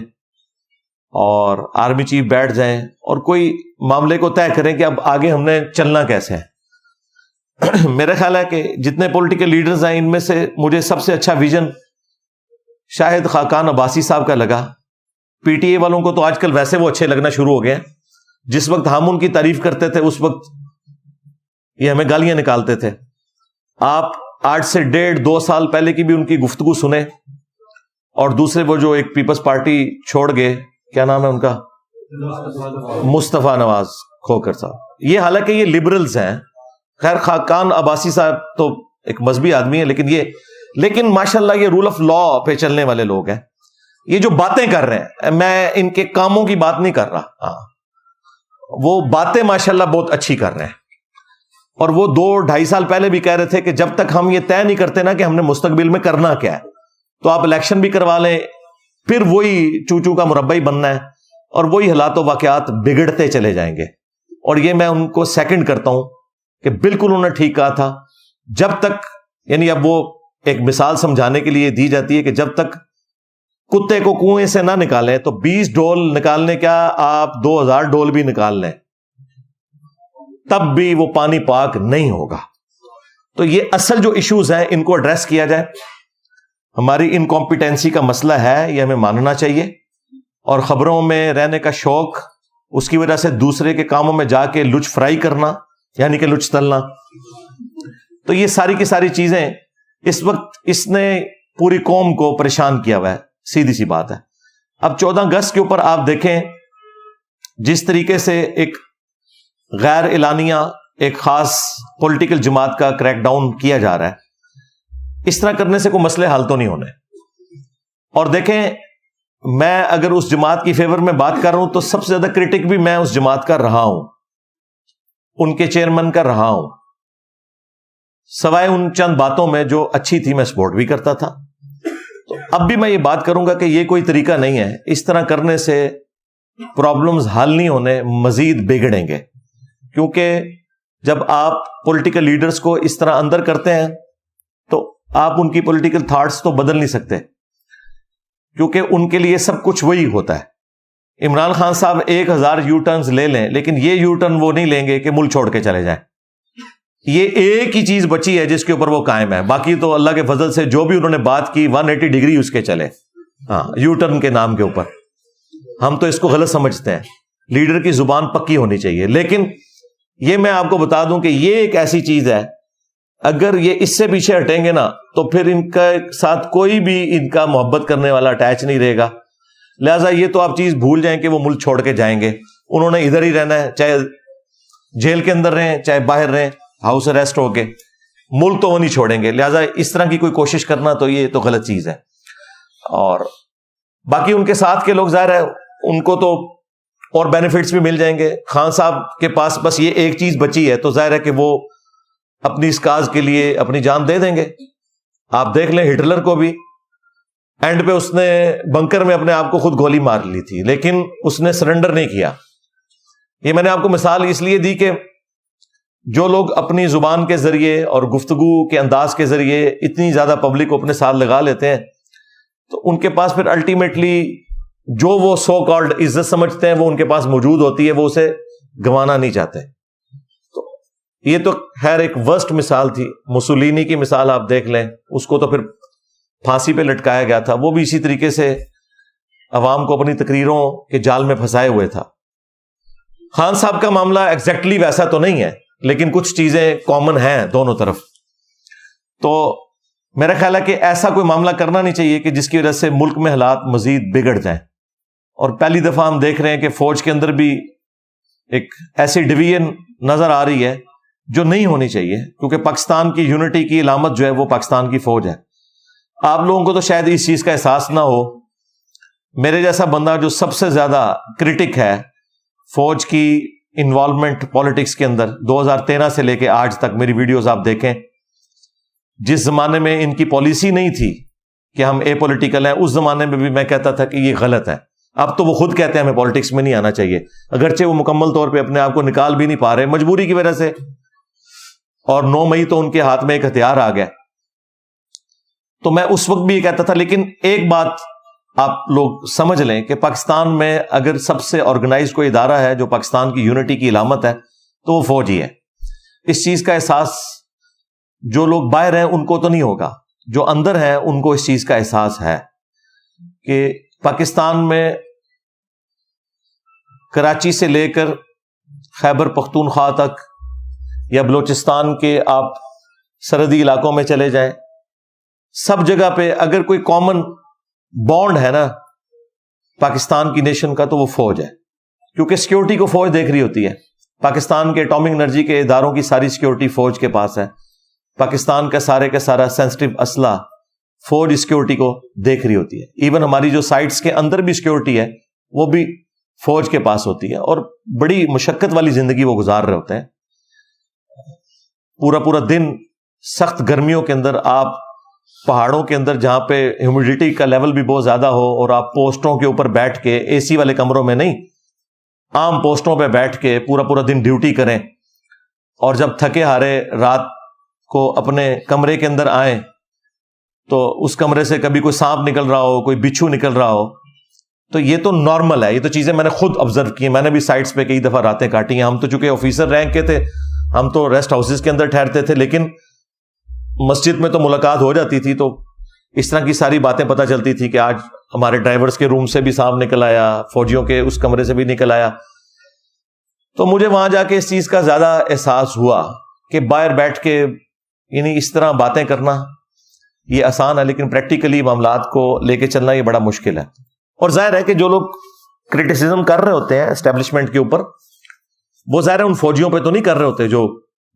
اور آرمی چیف بیٹھ جائیں اور کوئی معاملے کو طے کریں کہ اب آگے ہم نے چلنا کیسے ہے. میرا خیال ہے کہ جتنے پولیٹیکل لیڈرز ہیں ان میں سے مجھے سب سے اچھا ویژن شاہد خاقان عباسی صاحب کا لگا. پی ٹی اے والوں کو تو آج کل ویسے وہ اچھے لگنا شروع ہو گئے ہیں. جس وقت ہم ان کی تعریف کرتے تھے اس وقت یہ ہمیں گالیاں نکالتے تھے. آپ 8 سے 1.5-2 سال پہلے کی بھی ان کی گفتگو سنیں، اور دوسرے وہ جو ایک پیپلز پارٹی چھوڑ گئے، کیا نام ہے ان کا، مصطفیٰ نواز کھوکر صاحب. یہ حالانکہ یہ لبرلز ہیں، خیر خاقان عباسی صاحب تو ایک مذہبی آدمی ہے، لیکن ماشاءاللہ یہ رول آف لا پہ چلنے والے لوگ ہیں. یہ جو باتیں کر رہے ہیں، میں ان کے کاموں کی بات نہیں کر رہا، وہ باتیں ماشاءاللہ بہت اچھی کر رہے ہیں. اور وہ 2-2.5 سال پہلے بھی کہہ رہے تھے کہ جب تک ہم یہ طے نہیں کرتے نا کہ ہم نے مستقبل میں کرنا کیا ہے، تو آپ الیکشن بھی کروا لیں، پھر وہی چوچو کا مربع ہی بننا ہے، اور وہی حالات و واقعات بگڑتے چلے جائیں گے. اور یہ میں ان کو سیکنڈ کرتا ہوں کہ بالکل انہوں نے ٹھیک کہا تھا. جب تک، یعنی اب وہ ایک مثال سمجھانے کے لیے دی جاتی ہے کہ جب تک کتے کو کنویں سے نہ نکالیں تو 20 ڈول نکالنے کیا، آپ 2000 ڈول بھی نکال لیں تب بھی وہ پانی پاک نہیں ہوگا. تو یہ اصل جو ایشوز ہیں ان کو ایڈریس کیا جائے. ہماری انکمپیٹنسی کا مسئلہ ہے، یہ ہمیں ماننا چاہیے. اور خبروں میں رہنے کا شوق، اس کی وجہ سے دوسرے کے کاموں میں جا کے لچ فرائی کرنا، یعنی کہ لچ تلنا، تو یہ ساری کی ساری چیزیں اس وقت اس نے پوری قوم کو پریشان کیا ہوا ہے. سیدھی سی بات ہے. اب 14 اگست کے اوپر آپ دیکھیں جس طریقے سے ایک غیر اعلانیہ ایک خاص پولیٹیکل جماعت کا کریک ڈاؤن کیا جا رہا ہے، اس طرح کرنے سے کوئی مسئلے حل تو نہیں ہونے. اور دیکھیں، میں اگر اس جماعت کی فیور میں بات کر رہا ہوں تو سب سے زیادہ کرٹک بھی میں اس جماعت کا رہا ہوں، ان کے چیئرمین کا رہا ہوں، سوائے ان چند باتوں میں جو اچھی تھی میں سپورٹ بھی کرتا تھا. تو اب بھی میں یہ بات کروں گا کہ یہ کوئی طریقہ نہیں ہے. اس طرح کرنے سے پرابلمز حل نہیں ہونے، مزید بگڑیں گے. کیونکہ جب آپ پولیٹیکل لیڈرز کو اس طرح اندر کرتے ہیں تو آپ ان کی پولیٹیکل تھاٹس تو بدل نہیں سکتے، کیونکہ ان کے لیے سب کچھ وہی ہوتا ہے. عمران خان صاحب 1000 یو ٹرنز لے لیں، لیکن یہ یو ٹرن وہ نہیں لیں گے کہ ملک چھوڑ کے چلے جائیں. یہ ایک ہی چیز بچی ہے جس کے اوپر وہ قائم ہے. باقی تو اللہ کے فضل سے جو بھی انہوں نے بات کی 180 ڈگری اس کے چلے. ہاں، یو ٹرن کے نام کے اوپر. ہم تو اس کو غلط سمجھتے ہیں. لیڈر کی زبان پکی ہونی چاہیے. لیکن یہ میں آپ کو بتا دوں کہ یہ ایک ایسی چیز ہے، اگر یہ اس سے پیچھے ہٹیں گے نا تو پھر ان کا ساتھ کوئی بھی ان کا محبت کرنے والا اٹیچ نہیں رہے گا. لہٰذا یہ تو آپ چیز بھول جائیں کہ وہ ملک چھوڑ کے جائیں گے. انہوں نے ادھر ہی رہنا ہے، چاہے جیل کے اندر رہیں چاہے باہر رہیں، ہاؤس اریسٹ ہو کے. ملک تو وہ نہیں چھوڑیں گے. لہٰذا اس طرح کی کوئی کوشش کرنا تو یہ تو غلط چیز ہے. اور باقی ان کے ساتھ کے لوگ ظاہر ہے ان کو تو اور بینیفٹس بھی مل جائیں گے. خان صاحب کے پاس بس یہ ایک چیز بچی ہے تو ظاہر ہے کہ وہ اپنی اس کاز کے لیے اپنی جان دے دیں گے. آپ دیکھ لیں ہٹلر کو بھی اینڈ پہ اس نے بنکر میں اپنے آپ کو خود گولی مار لی تھی، لیکن اس نے سرنڈر نہیں کیا. یہ میں نے آپ کو مثال اس لیے دی کہ جو لوگ اپنی زبان کے ذریعے اور گفتگو کے انداز کے ذریعے اتنی زیادہ پبلک کو اپنے ساتھ لگا لیتے ہیں تو ان کے پاس پھر الٹیمیٹلی جو وہ سو کالڈ عزت سمجھتے ہیں وہ ان کے پاس موجود ہوتی ہے، وہ اسے گنوانا نہیں چاہتے. تو یہ تو خیر ایک ورسٹ مثال تھی. مسولینی کی مثال آپ دیکھ لیں، اس کو تو پھر پھانسی پہ لٹکایا گیا تھا. وہ بھی اسی طریقے سے عوام کو اپنی تقریروں کے جال میں پھنسائے ہوئے تھا. خان صاحب کا معاملہ ایگزیکٹلی ویسا تو نہیں ہے، لیکن کچھ چیزیں کامن ہیں دونوں طرف. تو میرا خیال ہے کہ ایسا کوئی معاملہ کرنا نہیں چاہیے کہ جس کی وجہ سے ملک میں حالات مزید بگڑ جائیں. اور پہلی دفعہ ہم دیکھ رہے ہیں کہ فوج کے اندر بھی ایک ایسی ڈویژن نظر آ رہی ہے جو نہیں ہونی چاہیے، کیونکہ پاکستان کی یونٹی کی علامت جو ہے وہ پاکستان کی فوج ہے. آپ لوگوں کو تو شاید اس چیز کا احساس نہ ہو. میرے جیسا بندہ جو سب سے زیادہ کرٹک ہے فوج کی انوالومنٹ پالیٹکس کے اندر، 2013 سے لے کے آج تک میری ویڈیوز آپ دیکھیں، جس زمانے میں ان کی پالیسی نہیں تھی کہ ہم اے پولیٹیکل ہیں، اس زمانے میں بھی میں کہتا تھا کہ یہ غلط ہے. اب تو وہ خود کہتے ہیں ہمیں پالیٹکس میں نہیں آنا چاہیے، اگرچہ وہ مکمل طور پہ اپنے آپ کو نکال بھی نہیں پا رہے مجبوری کی وجہ سے. اور 9 مئی تو ان کے ہاتھ میں ایک ہتھیار آ گیا. تو میں اس وقت بھی یہ کہتا تھا. لیکن ایک بات آپ لوگ سمجھ لیں کہ پاکستان میں اگر سب سے آرگنائز کوئی ادارہ ہے جو پاکستان کی یونٹی کی علامت ہے تو وہ فوج ہی ہے. اس چیز کا احساس جو لوگ باہر ہیں ان کو تو نہیں ہوگا، جو اندر ہیں ان کو اس چیز کا احساس ہے کہ پاکستان میں کراچی سے لے کر خیبر پختونخوا تک یا بلوچستان کے آپ سرحدی علاقوں میں چلے جائیں، سب جگہ پہ اگر کوئی کامن بانڈ ہے نا پاکستان کی نیشن کا تو وہ فوج ہے. کیونکہ سیکیورٹی کو فوج دیکھ رہی ہوتی ہے. پاکستان کے ایٹامک انرجی کے اداروں کی ساری سیکیورٹی فوج کے پاس ہے. پاکستان کا سارا سینسٹیو اسلحہ فوج سیکیورٹی کو دیکھ رہی ہوتی ہے. ایون ہماری جو سائٹس کے اندر بھی سیکیورٹی ہے وہ بھی فوج کے پاس ہوتی ہے. اور بڑی مشقت والی زندگی وہ گزار رہے ہوتے ہیں. پورا دن سخت گرمیوں کے اندر آپ پہاڑوں کے اندر جہاں پہ ہیومیڈیٹی کا لیول بھی بہت زیادہ ہو اور آپ پوسٹوں کے اوپر بیٹھ کے اے سی والے کمروں میں نہیں، عام پوسٹوں پہ بیٹھ کے پورا دن ڈیوٹی کریں، اور جب تھکے ہارے رات کو اپنے کمرے کے اندر آئیں تو اس کمرے سے کبھی کوئی سانپ نکل رہا ہو، کوئی بچھو نکل رہا ہو. تو یہ تو نارمل ہے. یہ تو چیزیں میں نے خود آبزرو کی ہیں. میں نے بھی سائٹس پہ کئی دفعہ راتیں کاٹی ہیں. ہم تو چونکہ آفیسر رینک کے تھے، ہم تو ریسٹ ہاؤسز کے اندر ٹھہرتے تھے، لیکن مسجد میں تو ملاقات ہو جاتی تھی تو اس طرح کی ساری باتیں پتہ چلتی تھی کہ آج ہمارے ڈرائیورز کے روم سے بھی سانپ نکل آیا، فوجیوں کے اس کمرے سے بھی نکل آیا. تو مجھے وہاں جا کے اس چیز کا زیادہ احساس ہوا کہ باہر بیٹھ کے یعنی اس طرح باتیں کرنا یہ آسان ہے، لیکن پریکٹیکلی معاملات کو لے کے چلنا یہ بڑا مشکل ہے. اور ظاہر ہے کہ جو لوگ کرٹیسزم کر رہے ہوتے ہیں اسٹیبلشمنٹ کے اوپر، وہ ظاہر ہے ان فوجیوں پہ تو نہیں کر رہے ہوتے جو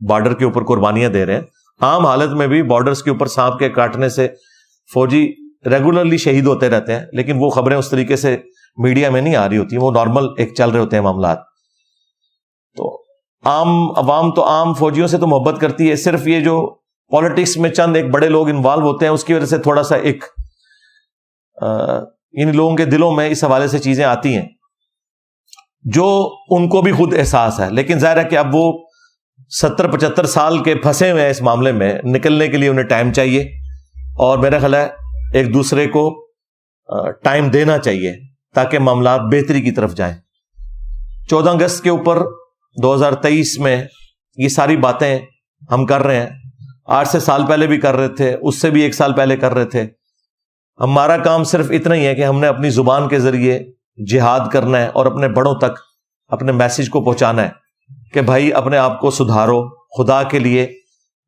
بارڈر کے اوپر قربانیاں دے رہے ہیں. عام حالت میں بھی بارڈرز کے اوپر سانپ کے کاٹنے سے فوجی ریگولرلی شہید ہوتے رہتے ہیں، لیکن وہ خبریں اس طریقے سے میڈیا میں نہیں آ رہی ہوتی، وہ نارمل ایک چل رہے ہوتے ہیں معاملات. تو عام عوام تو عام فوجیوں سے تو محبت کرتی ہے. صرف یہ جو پالیٹکس میں چند ایک بڑے لوگ انوالو ہوتے ہیں اس کی وجہ سے تھوڑا سا ایک ان لوگوں کے دلوں میں اس حوالے سے چیزیں آتی ہیں جو ان کو بھی خود احساس ہے. لیکن ظاہر ہے کہ اب وہ 70-75 سال کے پھنسے ہوئے ہیں اس معاملے میں، نکلنے کے لیے انہیں ٹائم چاہیے، اور میرا خیال ہے ایک دوسرے کو ٹائم دینا چاہیے تاکہ معاملات بہتری کی طرف جائیں. 14 اگست کے اوپر 2023 میں یہ ساری باتیں ہم کر رہے ہیں, 8 سے سال پہلے بھی کر رہے تھے, اس سے بھی 1 سال پہلے کر رہے تھے. ہمارا کام صرف اتنا ہی ہے کہ ہم نے اپنی زبان کے ذریعے جہاد کرنا ہے اور اپنے بڑوں تک اپنے میسج کو پہنچانا ہے کہ بھائی اپنے آپ کو سدھارو, خدا کے لیے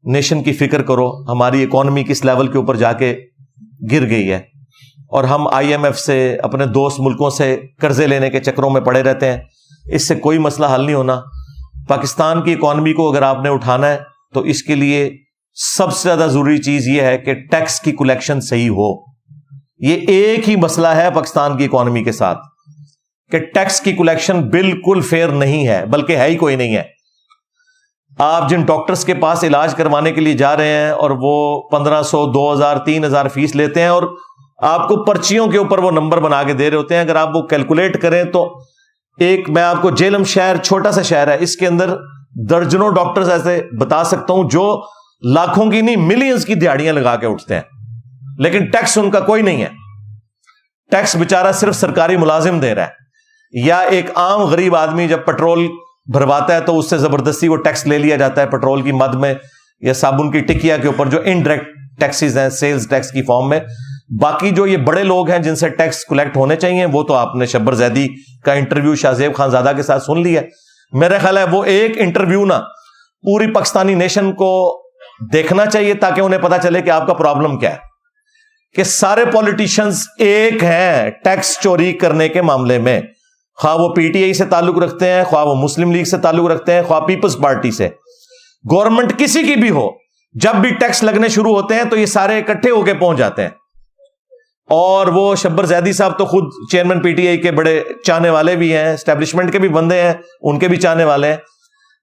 نیشن کی فکر کرو. ہماری اکانومی کس لیول کے اوپر جا کے گر گئی ہے, اور ہم IMF سے, اپنے دوست ملکوں سے قرضے لینے کے چکروں میں پڑے رہتے ہیں. اس سے کوئی مسئلہ حل نہیں ہونا. پاکستان کی اکانومی کو اگر آپ نے اٹھانا ہے تو اس کے لیے سب سے زیادہ ضروری چیز یہ ہے کہ ٹیکس کی کلیکشن صحیح ہو. یہ ایک ہی مسئلہ ہے پاکستان کی اکانومی کے ساتھ کہ ٹیکس کی کلیکشن بالکل فیئر نہیں ہے, بلکہ ہے ہی کوئی نہیں ہے. آپ جن ڈاکٹرز کے پاس علاج کروانے کے لیے جا رہے ہیں اور وہ 1500, 2000, 3000 فیس لیتے ہیں, اور آپ کو پرچیوں کے اوپر وہ نمبر بنا کے دے رہے ہوتے ہیں. اگر آپ وہ کیلکولیٹ کریں تو میں آپ کو جیلم شہر, چھوٹا سا شہر ہے, اس کے اندر درجنوں ڈاکٹرز ایسے بتا سکتا ہوں جو لاکھوں کی نہیں ملینز کی دیہڑیاں لگا کے اٹھتے ہیں, لیکن ٹیکس ان کا کوئی نہیں ہے. ٹیکس بیچارہ صرف سرکاری ملازم دے رہا ہے, یا ایک عام غریب آدمی جب پیٹرول بھرواتا ہے تو اس سے زبردستی وہ ٹیکس لے لیا جاتا ہے پیٹرول کی مد میں یا صابن کی ٹکیا کے اوپر, جو انڈائریکٹ ٹیکسز ہیں سیلز ٹیکس کی فارم میں. باقی جو یہ بڑے لوگ ہیں جن سے ٹیکس کلیکٹ ہونے چاہیے, وہ تو آپ نے شبر زیدی کا انٹرویو شاہ زیب خان زادہ کے ساتھ سن لیا. میرا خیال ہے وہ ایک انٹرویو نا پوری پاکستانی نیشن کو دیکھنا چاہیے تاکہ انہیں پتا چلے کہ آپ کا پرابلم کیا ہے. کہ سارے پولیٹیشنز ایک ہیں ٹیکس چوری کرنے کے معاملے میں, خواہ وہ PTI سے تعلق رکھتے ہیں, خواہ وہ مسلم لیگ سے تعلق رکھتے ہیں, خواہ پیپلز پارٹی سے, گورنمنٹ کسی کی بھی ہو. جب بھی ٹیکس لگنے شروع ہوتے ہیں تو یہ سارے اکٹھے ہو کے پہنچ جاتے ہیں. اور وہ شبر زیدی صاحب تو خود چیئرمین PTI کے بڑے چاہنے والے بھی ہیں, اسٹیبلشمنٹ کے بھی بندے ہیں, ان کے بھی چاہنے والے ہیں.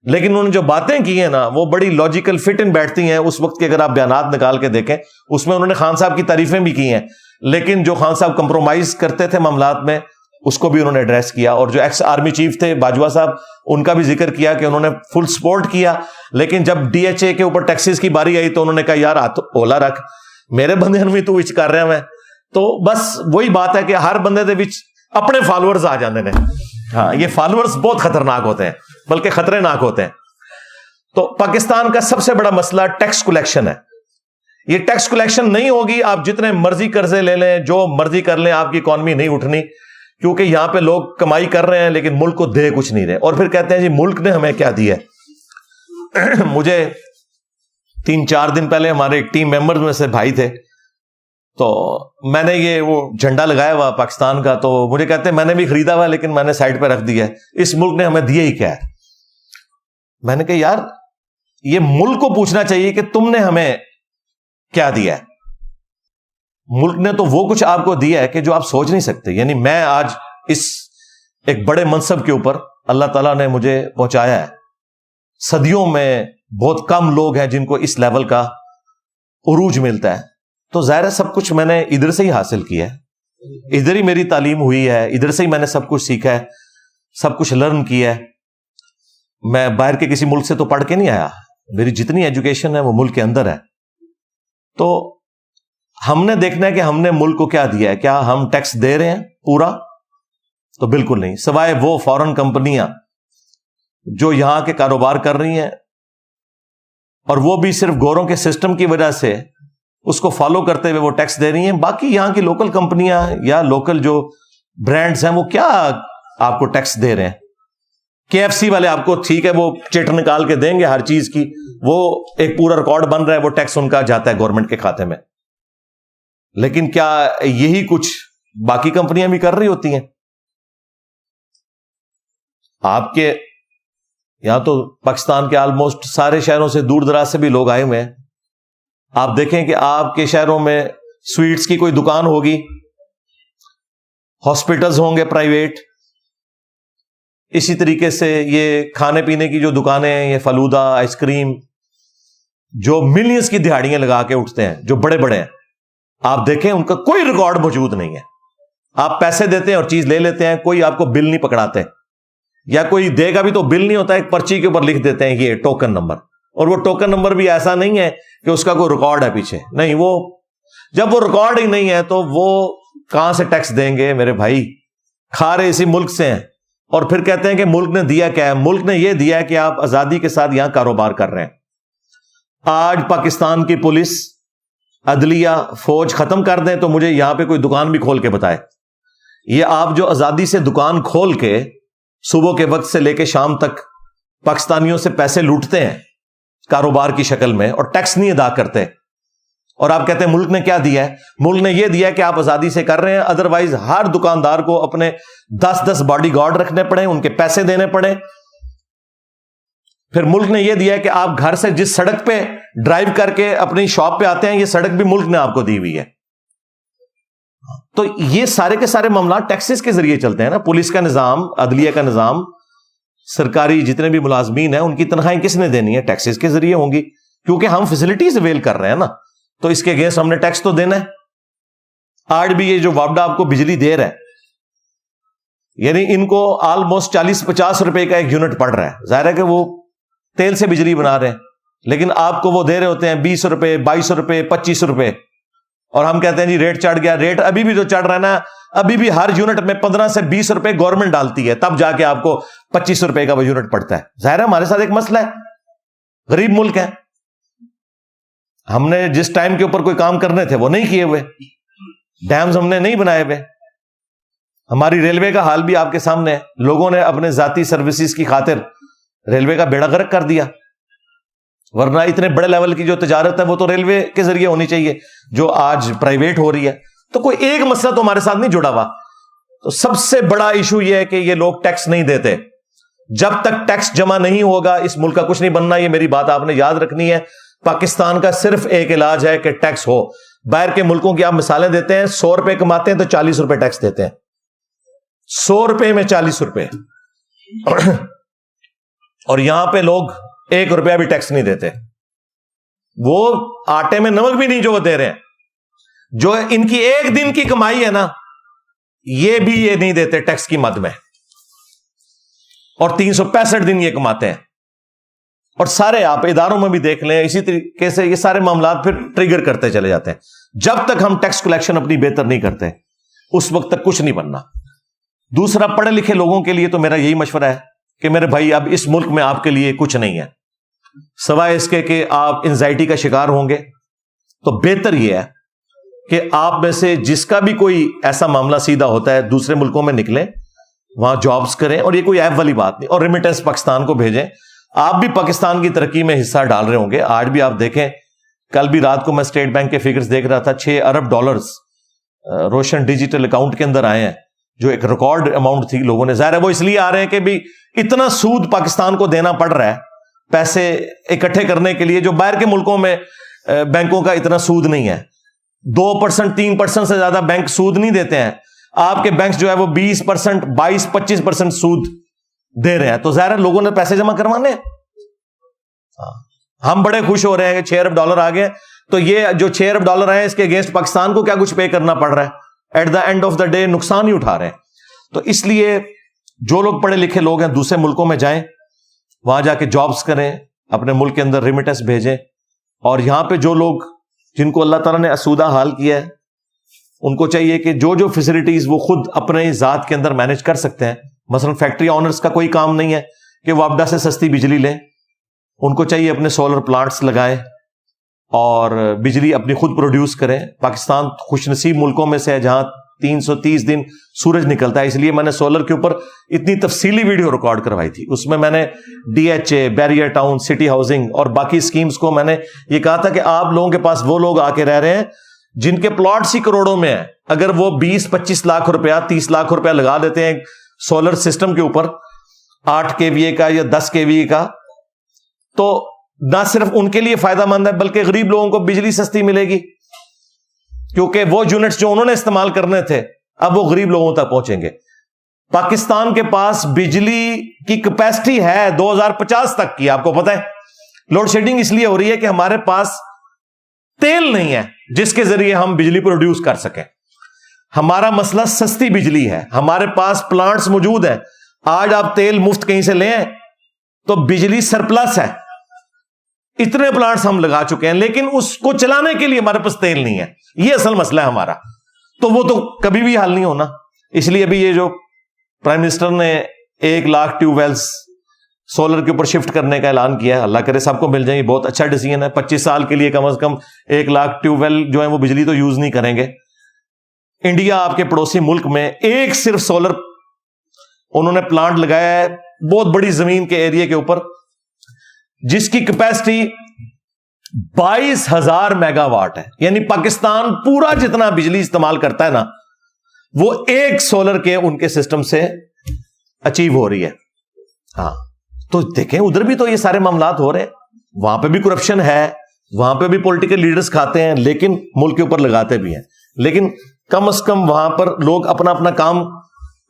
لیکن انہوں نے جو باتیں کی ہیں نا وہ بڑی لاجیکل فٹ ان بیٹھتی ہیں. اس وقت کے اگر آپ بیانات نکال کے دیکھیں اس میں انہوں نے خان صاحب کی تعریفیں بھی کی ہیں, لیکن جو خان صاحب کمپرومائز کرتے تھے معاملات میں اس کو بھی انہوں نے ایڈریس کیا. اور جو ایکس آرمی چیف تھے باجوہ صاحب, ان کا بھی ذکر کیا کہ انہوں نے فل سپورٹ کیا, لیکن جب DHA کے اوپر ٹیکسز کی باری آئی تو انہوں نے کہا یار ہاتھ اولا رکھ, میرے بندے بھی تو وچ کر رہے ہیں. میں تو بس وہی بات ہے کہ ہر بندے دے وچ اپنے فالوورز آ جاندے نے. ہاں, یہ فالوورز بہت خطرناک ہوتے ہیں, بلکہ خطرے ناک ہوتے ہیں. تو پاکستان کا سب سے بڑا مسئلہ ٹیکس کلیکشن ہے. یہ ٹیکس کلیکشن نہیں ہوگی, آپ جتنے مرضی قرضے لے لیں, جو مرضی کر لیں, آپ کی اکانومی نہیں اٹھنی. کیونکہ یہاں پہ لوگ کمائی کر رہے ہیں لیکن ملک کو دے کچھ نہیں رہے, اور پھر کہتے ہیں جی ملک نے ہمیں کیا دیا ہے. مجھے 3-4 دن پہلے ہمارے ایک ٹیم ممبرز میں سے بھائی تھے, تو میں نے یہ وہ جھنڈا لگایا ہوا پاکستان کا, تو مجھے کہتے ہیں میں نے بھی خریدا ہوا لیکن میں نے سائڈ پہ رکھ دیا ہے, اس ملک نے ہمیں دیا ہی کیا ہے. میں نے کہا یار یہ ملک کو پوچھنا چاہیے کہ تم نے ہمیں کیا دیا ہے. ملک نے تو وہ کچھ آپ کو دیا ہے کہ جو آپ سوچ نہیں سکتے. یعنی میں آج اس ایک بڑے منصب کے اوپر اللہ تعالیٰ نے مجھے پہنچایا ہے. صدیوں میں بہت کم لوگ ہیں جن کو اس لیول کا عروج ملتا ہے. تو ظاہر ہے سب کچھ میں نے ادھر سے ہی حاصل کیا ہے, ادھر ہی میری تعلیم ہوئی ہے, ادھر سے ہی میں نے سب کچھ سیکھا ہے, سب کچھ لرن کیا ہے. میں باہر کے کسی ملک سے تو پڑھ کے نہیں آیا, میری جتنی ایجوکیشن ہے وہ ملک کے اندر ہے. تو ہم نے دیکھنا ہے کہ ہم نے ملک کو کیا دیا ہے. کیا ہم ٹیکس دے رہے ہیں پورا؟ تو بالکل نہیں, سوائے وہ فورن کمپنیاں جو یہاں کے کاروبار کر رہی ہیں, اور وہ بھی صرف گوروں کے سسٹم کی وجہ سے اس کو فالو کرتے ہوئے وہ ٹیکس دے رہی ہیں. باقی یہاں کی لوکل کمپنیاں یا لوکل جو برانڈز ہیں وہ کیا آپ کو ٹیکس دے رہے ہیں. KFC والے آپ کو ٹھیک ہے وہ چٹ نکال کے دیں گے ہر چیز کی, وہ ایک پورا ریکارڈ بن رہا ہے, وہ ٹیکس ان کا جاتا ہے گورنمنٹ کے کھاتے میں. لیکن کیا یہی کچھ باقی کمپنیاں بھی کر رہی ہوتی ہیں؟ آپ کے یہاں تو پاکستان کے آلموسٹ سارے شہروں سے دور دراز سے بھی لوگ آئے ہوئے ہیں. آپ دیکھیں کہ آپ کے شہروں میں سویٹس کی کوئی دکان ہوگی, ہاسپٹلز ہوں گے پرائیویٹ, اسی طریقے سے یہ کھانے پینے کی جو دکانیں ہیں, یہ فلودہ, آئس کریم, جو ملینز کی دہاڑیاں لگا کے اٹھتے ہیں, جو بڑے بڑے ہیں, آپ دیکھیں ان کا کوئی ریکارڈ موجود نہیں ہے. آپ پیسے دیتے ہیں اور چیز لے لیتے ہیں, کوئی آپ کو بل نہیں پکڑاتے, یا کوئی دے گا بھی تو بل نہیں ہوتا, ایک پرچی کے اوپر لکھ دیتے ہیں یہ ٹوکن نمبر, اور وہ ٹوکن نمبر بھی ایسا نہیں ہے کہ اس کا کوئی ریکارڈ ہے پیچھے. نہیں, وہ جب وہ ریکارڈ ہی نہیں ہے تو وہ کہاں سے ٹیکس دیں گے میرے بھائی؟ کھا رہے اسی ملک سے ہیں, اور پھر کہتے ہیں کہ ملک نے دیا کیا ہے. ملک نے یہ دیا ہے کہ آپ آزادی کے ساتھ یہاں کاروبار کر رہے ہیں. آج پاکستان کی پولیس، عدلیہ، فوج ختم کر دیں تو مجھے یہاں پہ کوئی دکان بھی کھول کے بتائے. یہ آپ جو آزادی سے دکان کھول کے صبح کے وقت سے لے کے شام تک پاکستانیوں سے پیسے لوٹتے ہیں کاروبار کی شکل میں اور ٹیکس نہیں ادا کرتے، اور آپ کہتے ہیں ملک نے کیا دیا ہے؟ ملک نے یہ دیا کہ آپ آزادی سے کر رہے ہیں، ادروائز ہر دکاندار کو اپنے 10 باڈی گارڈ رکھنے پڑے، ان کے پیسے دینے پڑے. پھر ملک نے یہ دیا ہے کہ آپ گھر سے جس سڑک پہ ڈرائیو کر کے اپنی شاپ پہ آتے ہیں، یہ سڑک بھی ملک نے آپ کو دی ہوئی ہے. تو یہ سارے کے سارے معاملات ٹیکسز کے ذریعے چلتے ہیں نا. پولیس کا نظام، عدلیہ کا نظام، سرکاری جتنے بھی ملازمین ہیں، ان کی تنخواہیں کس نے دینی ہے؟ ٹیکسز کے ذریعے ہوں گی، کیونکہ ہم فیسلٹیز اویل کر رہے ہیں نا، تو اس کے اگینسٹ ہم نے ٹیکس تو دینا ہے. آج بھی یہ جو وابڈا آپ کو بجلی دے رہا ہے، یعنی ان کو آلموسٹ 40-50 روپے کا ایک یونٹ پڑ رہا ہے. ظاہر ہے کہ وہ تیل سے بجلی بنا رہے ہیں، لیکن آپ کو وہ دے رہے ہوتے ہیں 20 روپے، 22 روپے، 25 روپے، اور ہم کہتے ہیں جی ریٹ چڑھ گیا. ریٹ ابھی بھی جو چڑھ رہا ہے نا، ابھی بھی ہر یونٹ میں 15 سے 20 روپے گورنمنٹ ڈالتی ہے، تب جا کے آپ کو 25 روپے کا وہ یونٹ پڑتا ہے. ظاہر ہے ہمارے ساتھ ایک مسئلہ ہے، غریب ملک ہے، ہم نے جس ٹائم کے اوپر کوئی کام کرنے تھے وہ نہیں کیے ہوئے، ڈیمز ہم نے نہیں بنائے ہوئے. ہماری ریلوے کا حال بھی آپ کے سامنے ہے، لوگوں نے اپنے ذاتی سروسز کی خاطر ریلوے کا بیڑا غرق کر دیا. ورنہ اتنے بڑے لیول کی جو تجارت ہے وہ تو ریلوے کے ذریعے ہونی چاہیے، جو آج پرائیویٹ ہو رہی ہے. تو کوئی ایک مسئلہ تو ہمارے ساتھ نہیں جڑا ہوا. تو سب سے بڑا ایشو یہ ہے کہ یہ لوگ ٹیکس نہیں دیتے. جب تک ٹیکس جمع نہیں ہوگا اس ملک کا کچھ نہیں بننا. یہ میری بات آپ نے یاد رکھنی ہے. پاکستان کا صرف ایک علاج ہے کہ ٹیکس ہو. باہر کے ملکوں کی آپ مثالیں دیتے ہیں، 100 روپے کماتے ہیں تو 40 روپے ٹیکس دیتے ہیں. 100 روپے میں 40 روپے، اور یہاں پہ لوگ 1 روپیہ بھی ٹیکس نہیں دیتے. وہ آٹے میں نمک بھی نہیں جو وہ دے رہے ہیں. جو ان کی ایک دن کی کمائی ہے نا، یہ بھی یہ نہیں دیتے ٹیکس کی مد میں، اور 365 دن یہ کماتے ہیں. اور سارے آپ اداروں میں بھی دیکھ لیں، اسی طریقے سے یہ سارے معاملات پھر ٹریگر کرتے چلے جاتے ہیں. جب تک ہم ٹیکس کلیکشن اپنی بہتر نہیں کرتے اس وقت تک کچھ نہیں بننا. دوسرا، پڑھے لکھے لوگوں کے لیے تو میرا یہی مشورہ ہے کہ میرے بھائی اب اس ملک میں آپ کے لیے کچھ نہیں ہے سوائے اس کے کہ آپ انزائٹی کا شکار ہوں گے. تو بہتر یہ ہے کہ آپ میں سے جس کا بھی کوئی ایسا معاملہ سیدھا ہوتا ہے دوسرے ملکوں میں نکلیں، وہاں جابز کریں، اور یہ کوئی ایب والی بات نہیں، اور ریمیٹنس پاکستان کو بھیجیں. آپ بھی پاکستان کی ترقی میں حصہ ڈال رہے ہوں گے. آج بھی آپ دیکھیں، کل بھی رات کو میں اسٹیٹ بینک کے فگرز دیکھ رہا تھا، $6 ارب روشن ڈیجیٹل اکاؤنٹ کے اندر آئے ہیں، جو ایک ریکارڈ اماؤنٹ تھی. لوگوں نے، ظاہر ہے وہ اس لیے آ رہے ہیں کہ بھی اتنا سود پاکستان کو دینا پڑ رہا ہے پیسے اکٹھے کرنے کے لیے، جو باہر کے ملکوں میں بینکوں کا اتنا سود نہیں ہے. 2%، 3% سے زیادہ بینک سود نہیں دیتے ہیں. آپ کے بینک جو ہے وہ 20%، 22-25% سود دے رہے ہیں. تو ظاہر ہے لوگوں نے پیسے جمع کروانے ہیں. ہم بڑے خوش ہو رہے ہیں کہ $6 ارب آ گئے، تو یہ جو $6 ارب آئے اس کے اگینسٹ پاکستان کو کیا کچھ پے کرنا پڑ رہا ہے؟ At the end of the day نقصان ہی اٹھا رہے ہیں. تو اس لیے جو لوگ پڑھے لکھے لوگ ہیں دوسرے ملکوں میں جائیں، وہاں جا کے جابز کریں، اپنے ملک کے اندر ریمیٹنس بھیجیں. اور یہاں پہ جو لوگ جن کو اللہ تعالیٰ نے اسودہ حال کیا ہے، ان کو چاہیے کہ جو فیسلٹیز وہ خود اپنے ذات کے اندر مینج کر سکتے ہیں. مثلا فیکٹری آنرز کا کوئی کام نہیں ہے کہ وہ وابڈا سے سستی بجلی لیں. ان کو چاہیے اپنے سولر پلانٹس لگائیں اور بجلی اپنی خود پروڈیوس کریں. پاکستان خوش نصیب ملکوں میں سے ہے جہاں 330 دن سورج نکلتا ہے. اس لیے میں نے سولر کے اوپر اتنی تفصیلی ویڈیو ریکارڈ کروائی تھی. اس میں نے DHA، barrier town, city housing اور باقی اسکیمز کو میں نے یہ کہا تھا کہ آپ لوگوں کے پاس وہ لوگ آ کے رہ رہے ہیں جن کے پلاٹس ہی کروڑوں میں ہیں. اگر وہ 20-25 لاکھ روپیہ، 30 لاکھ روپیہ لگا دیتے ہیں سولر سسٹم کے اوپر 8 kVA کا یا 10 kVA کا، تو نہ صرف ان کے لیے فائدہ مند ہے بلکہ غریب لوگوں کو بجلی سستی ملے گی، کیونکہ وہ یونٹس جو انہوں نے استعمال کرنے تھے اب وہ غریب لوگوں تک پہنچیں گے. پاکستان کے پاس بجلی کی کیپیسٹی ہے 2050 تک کی. آپ کو پتہ ہے لوڈ شیڈنگ اس لیے ہو رہی ہے کہ ہمارے پاس تیل نہیں ہے جس کے ذریعے ہم بجلی پروڈیوس کر سکیں. ہمارا مسئلہ سستی بجلی ہے. ہمارے پاس پلانٹس موجود ہیں. آج آپ تیل مفت کہیں سے لیں تو بجلی سرپلس ہے. اتنے پلانٹس ہم لگا چکے ہیں لیکن اس کو چلانے کے لیے ہمارے پاس تیل نہیں ہے. یہ اصل مسئلہ ہے ہمارا. تو وہ تو کبھی بھی حل نہیں ہونا. اس لیے ابھی یہ جو پرائم منسٹر نے 1 لاکھ ٹیوب ویلز سولر کے اوپر شفٹ کرنے کا اعلان کیا ہے. اللہ کرے سب کو مل جائیں, یہ بہت اچھا ڈیسیژن ہے. 25 سال کے لیے کم از کم 1 لاکھ ٹیوب ویل جو ہے وہ بجلی تو یوز نہیں کریں گے. انڈیا آپ کے پڑوسی ملک میں ایک صرف سولر انہوں نے پلانٹ لگایا ہے بہت بڑی زمین کے ایریا کے اوپر, جس کی کیپیسٹی 22,000 میگا واٹ ہے. یعنی پاکستان پورا جتنا بجلی استعمال کرتا ہے نا, وہ ایک سولر کے ان کے سسٹم سے اچیو ہو رہی ہے. ہاں تو دیکھیں ادھر بھی تو یہ سارے معاملات ہو رہے ہیں. وہاں پہ بھی کرپشن ہے, وہاں پہ بھی پولیٹیکل لیڈرز کھاتے ہیں, لیکن ملک کے اوپر لگاتے بھی ہیں. لیکن کم از کم وہاں پر لوگ اپنا اپنا کام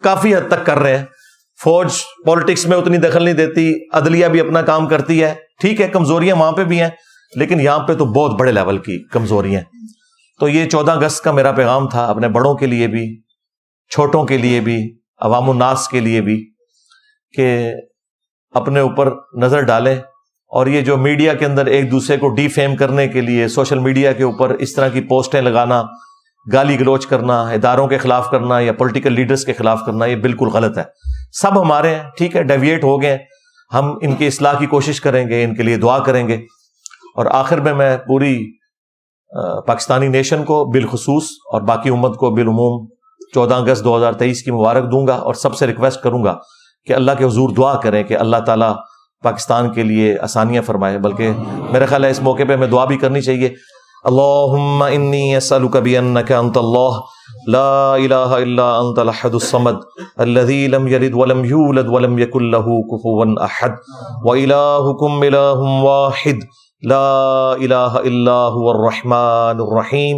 کافی حد تک کر رہے ہیں. فوج پالیٹکس میں اتنی دخل نہیں دیتی, عدلیہ بھی اپنا کام کرتی ہے. ٹھیک ہے کمزوریاں وہاں پہ بھی ہیں, لیکن یہاں پہ تو بہت بڑے لیول کی کمزوریاں. تو یہ 14 اگست کا میرا پیغام تھا اپنے بڑوں کے لیے بھی, چھوٹوں کے لیے بھی, عوام الناس کے لیے بھی, کہ اپنے اوپر نظر ڈالیں. اور یہ جو میڈیا کے اندر ایک دوسرے کو ڈی فیم کرنے کے لیے سوشل میڈیا کے اوپر اس طرح کی پوسٹیں لگانا, گالی گلوچ کرنا, اداروں کے خلاف کرنا یا پولیٹیکل لیڈرز کے خلاف کرنا, یہ بالکل غلط ہے. سب ہمارے ہیں, ٹھیک ہے ڈیویٹ ہو گئے, ہم ان کی اصلاح کی کوشش کریں گے, ان کے لیے دعا کریں گے. اور آخر میں پوری پاکستانی نیشن کو بالخصوص اور باقی امت کو بالعموم 14 اگست 2023 کی مبارک دوں گا, اور سب سے ریکویسٹ کروں گا کہ اللہ کے حضور دعا کریں کہ اللہ تعالیٰ پاکستان کے لیے آسانیاں فرمائے. بلکہ میرا خیال ہے اس موقع پہ ہمیں دعا بھی کرنی چاہیے. اللہم انی اسألک بانک انت اللہ لا الہ الا انت الاحد الصمد الذی لم یلد ولم یولد ولم یکن لہ کفوا احد والہکم الہ واحد لا الہ الا هو الرحمن الرحیم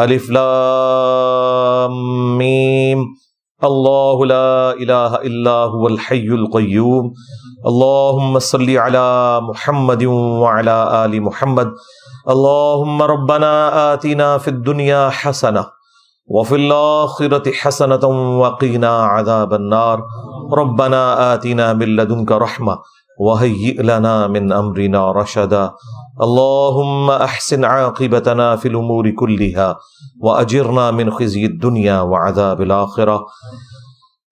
الف لام میم اللہ لا الہ الا هو الحی القیوم اللہم صلی علی محمد وعلی آل محمد اللہم ربنا آتنا فی الدنیا حسنہ وفی الآخرة حسنة وقنا عذاب النار ربنا آتنا من لدنک رحمہ وہیئ لنا من امرنا رشدا اللہم احسن عاقبتنا فی الامور کلہا واجرنا من خزی الدنیا وعذاب الآخرہ.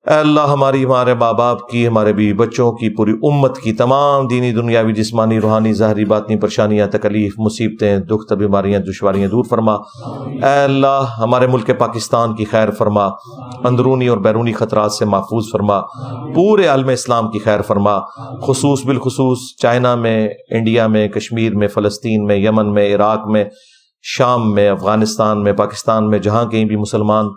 اے اللہ ہمارے ماں باپ کی, ہمارے بیوی بچوں کی, پوری امت کی تمام دینی دنیاوی جسمانی روحانی ظاہری باطنی پریشانیاں تکلیف مصیبتیں دکھ بیماریاں دشواریاں دور فرما. اے اللہ ہمارے ملک پاکستان کی خیر فرما, اندرونی اور بیرونی خطرات سے محفوظ فرما, پورے عالم اسلام کی خیر فرما, خصوص بالخصوص چائنا میں, انڈیا میں, کشمیر میں, فلسطین میں, یمن میں, عراق میں, شام میں, افغانستان میں, پاکستان میں, جہاں کہیں بھی مسلمان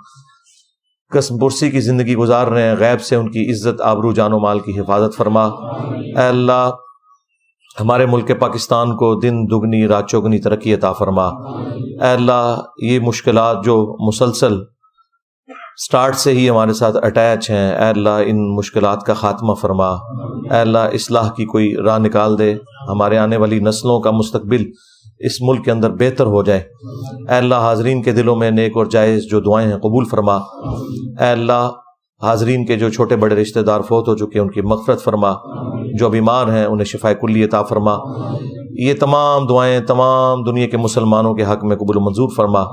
قسم پرسی کی زندگی گزار رہے ہیں, غیب سے ان کی عزت آبرو جان و مال کی حفاظت فرما. اے اللہ ہمارے ملک پاکستان کو دن دگنی رات چوگنی ترقی عطا فرما. اے اللہ یہ مشکلات جو مسلسل سٹارٹ سے ہی ہمارے ساتھ اٹیچ ہیں, اے اللہ ان مشکلات کا خاتمہ فرما. اے اللہ اصلاح کی کوئی راہ نکال دے, ہمارے آنے والی نسلوں کا مستقبل اس ملک کے اندر بہتر ہو جائے. اے اللہ حاضرین کے دلوں میں نیک اور جائز جو دعائیں ہیں قبول فرما. اے اللہ حاضرین کے جو چھوٹے بڑے رشتہ دار فوت ہو چکے ان کی مغفرت فرما, جو بیمار ہیں انہیں شفاء کلی عطا فرما. یہ تمام دعائیں تمام دنیا کے مسلمانوں کے حق میں قبول و منظور فرما.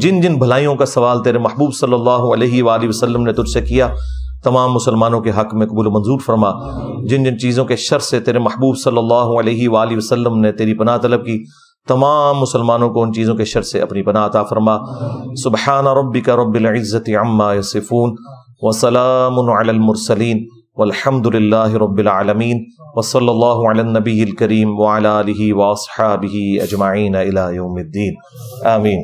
جن جن بھلائیوں کا سوال تیرے محبوب صلی اللہ علیہ وآلہ وسلم نے تجھ سے کیا, تمام مسلمانوں کے حق میں قبول و منظور فرما. جن جن چیزوں کے شر سے تیرے محبوب صلی اللہ علیہ وآلہ وسلم نے تیری پناہ طلب کی, تمام مسلمانوں کو ان چیزوں کے شر سے اپنی پناہ عطا فرما. سبحان ربک رب العزت عما یصفون وسلام علی المرسلین والحمد للہ رب العالمین وصلی اللہ علی النبی الکریم وعلی آلہ واصحابہ اجمعین الی یوم الدین. آمین.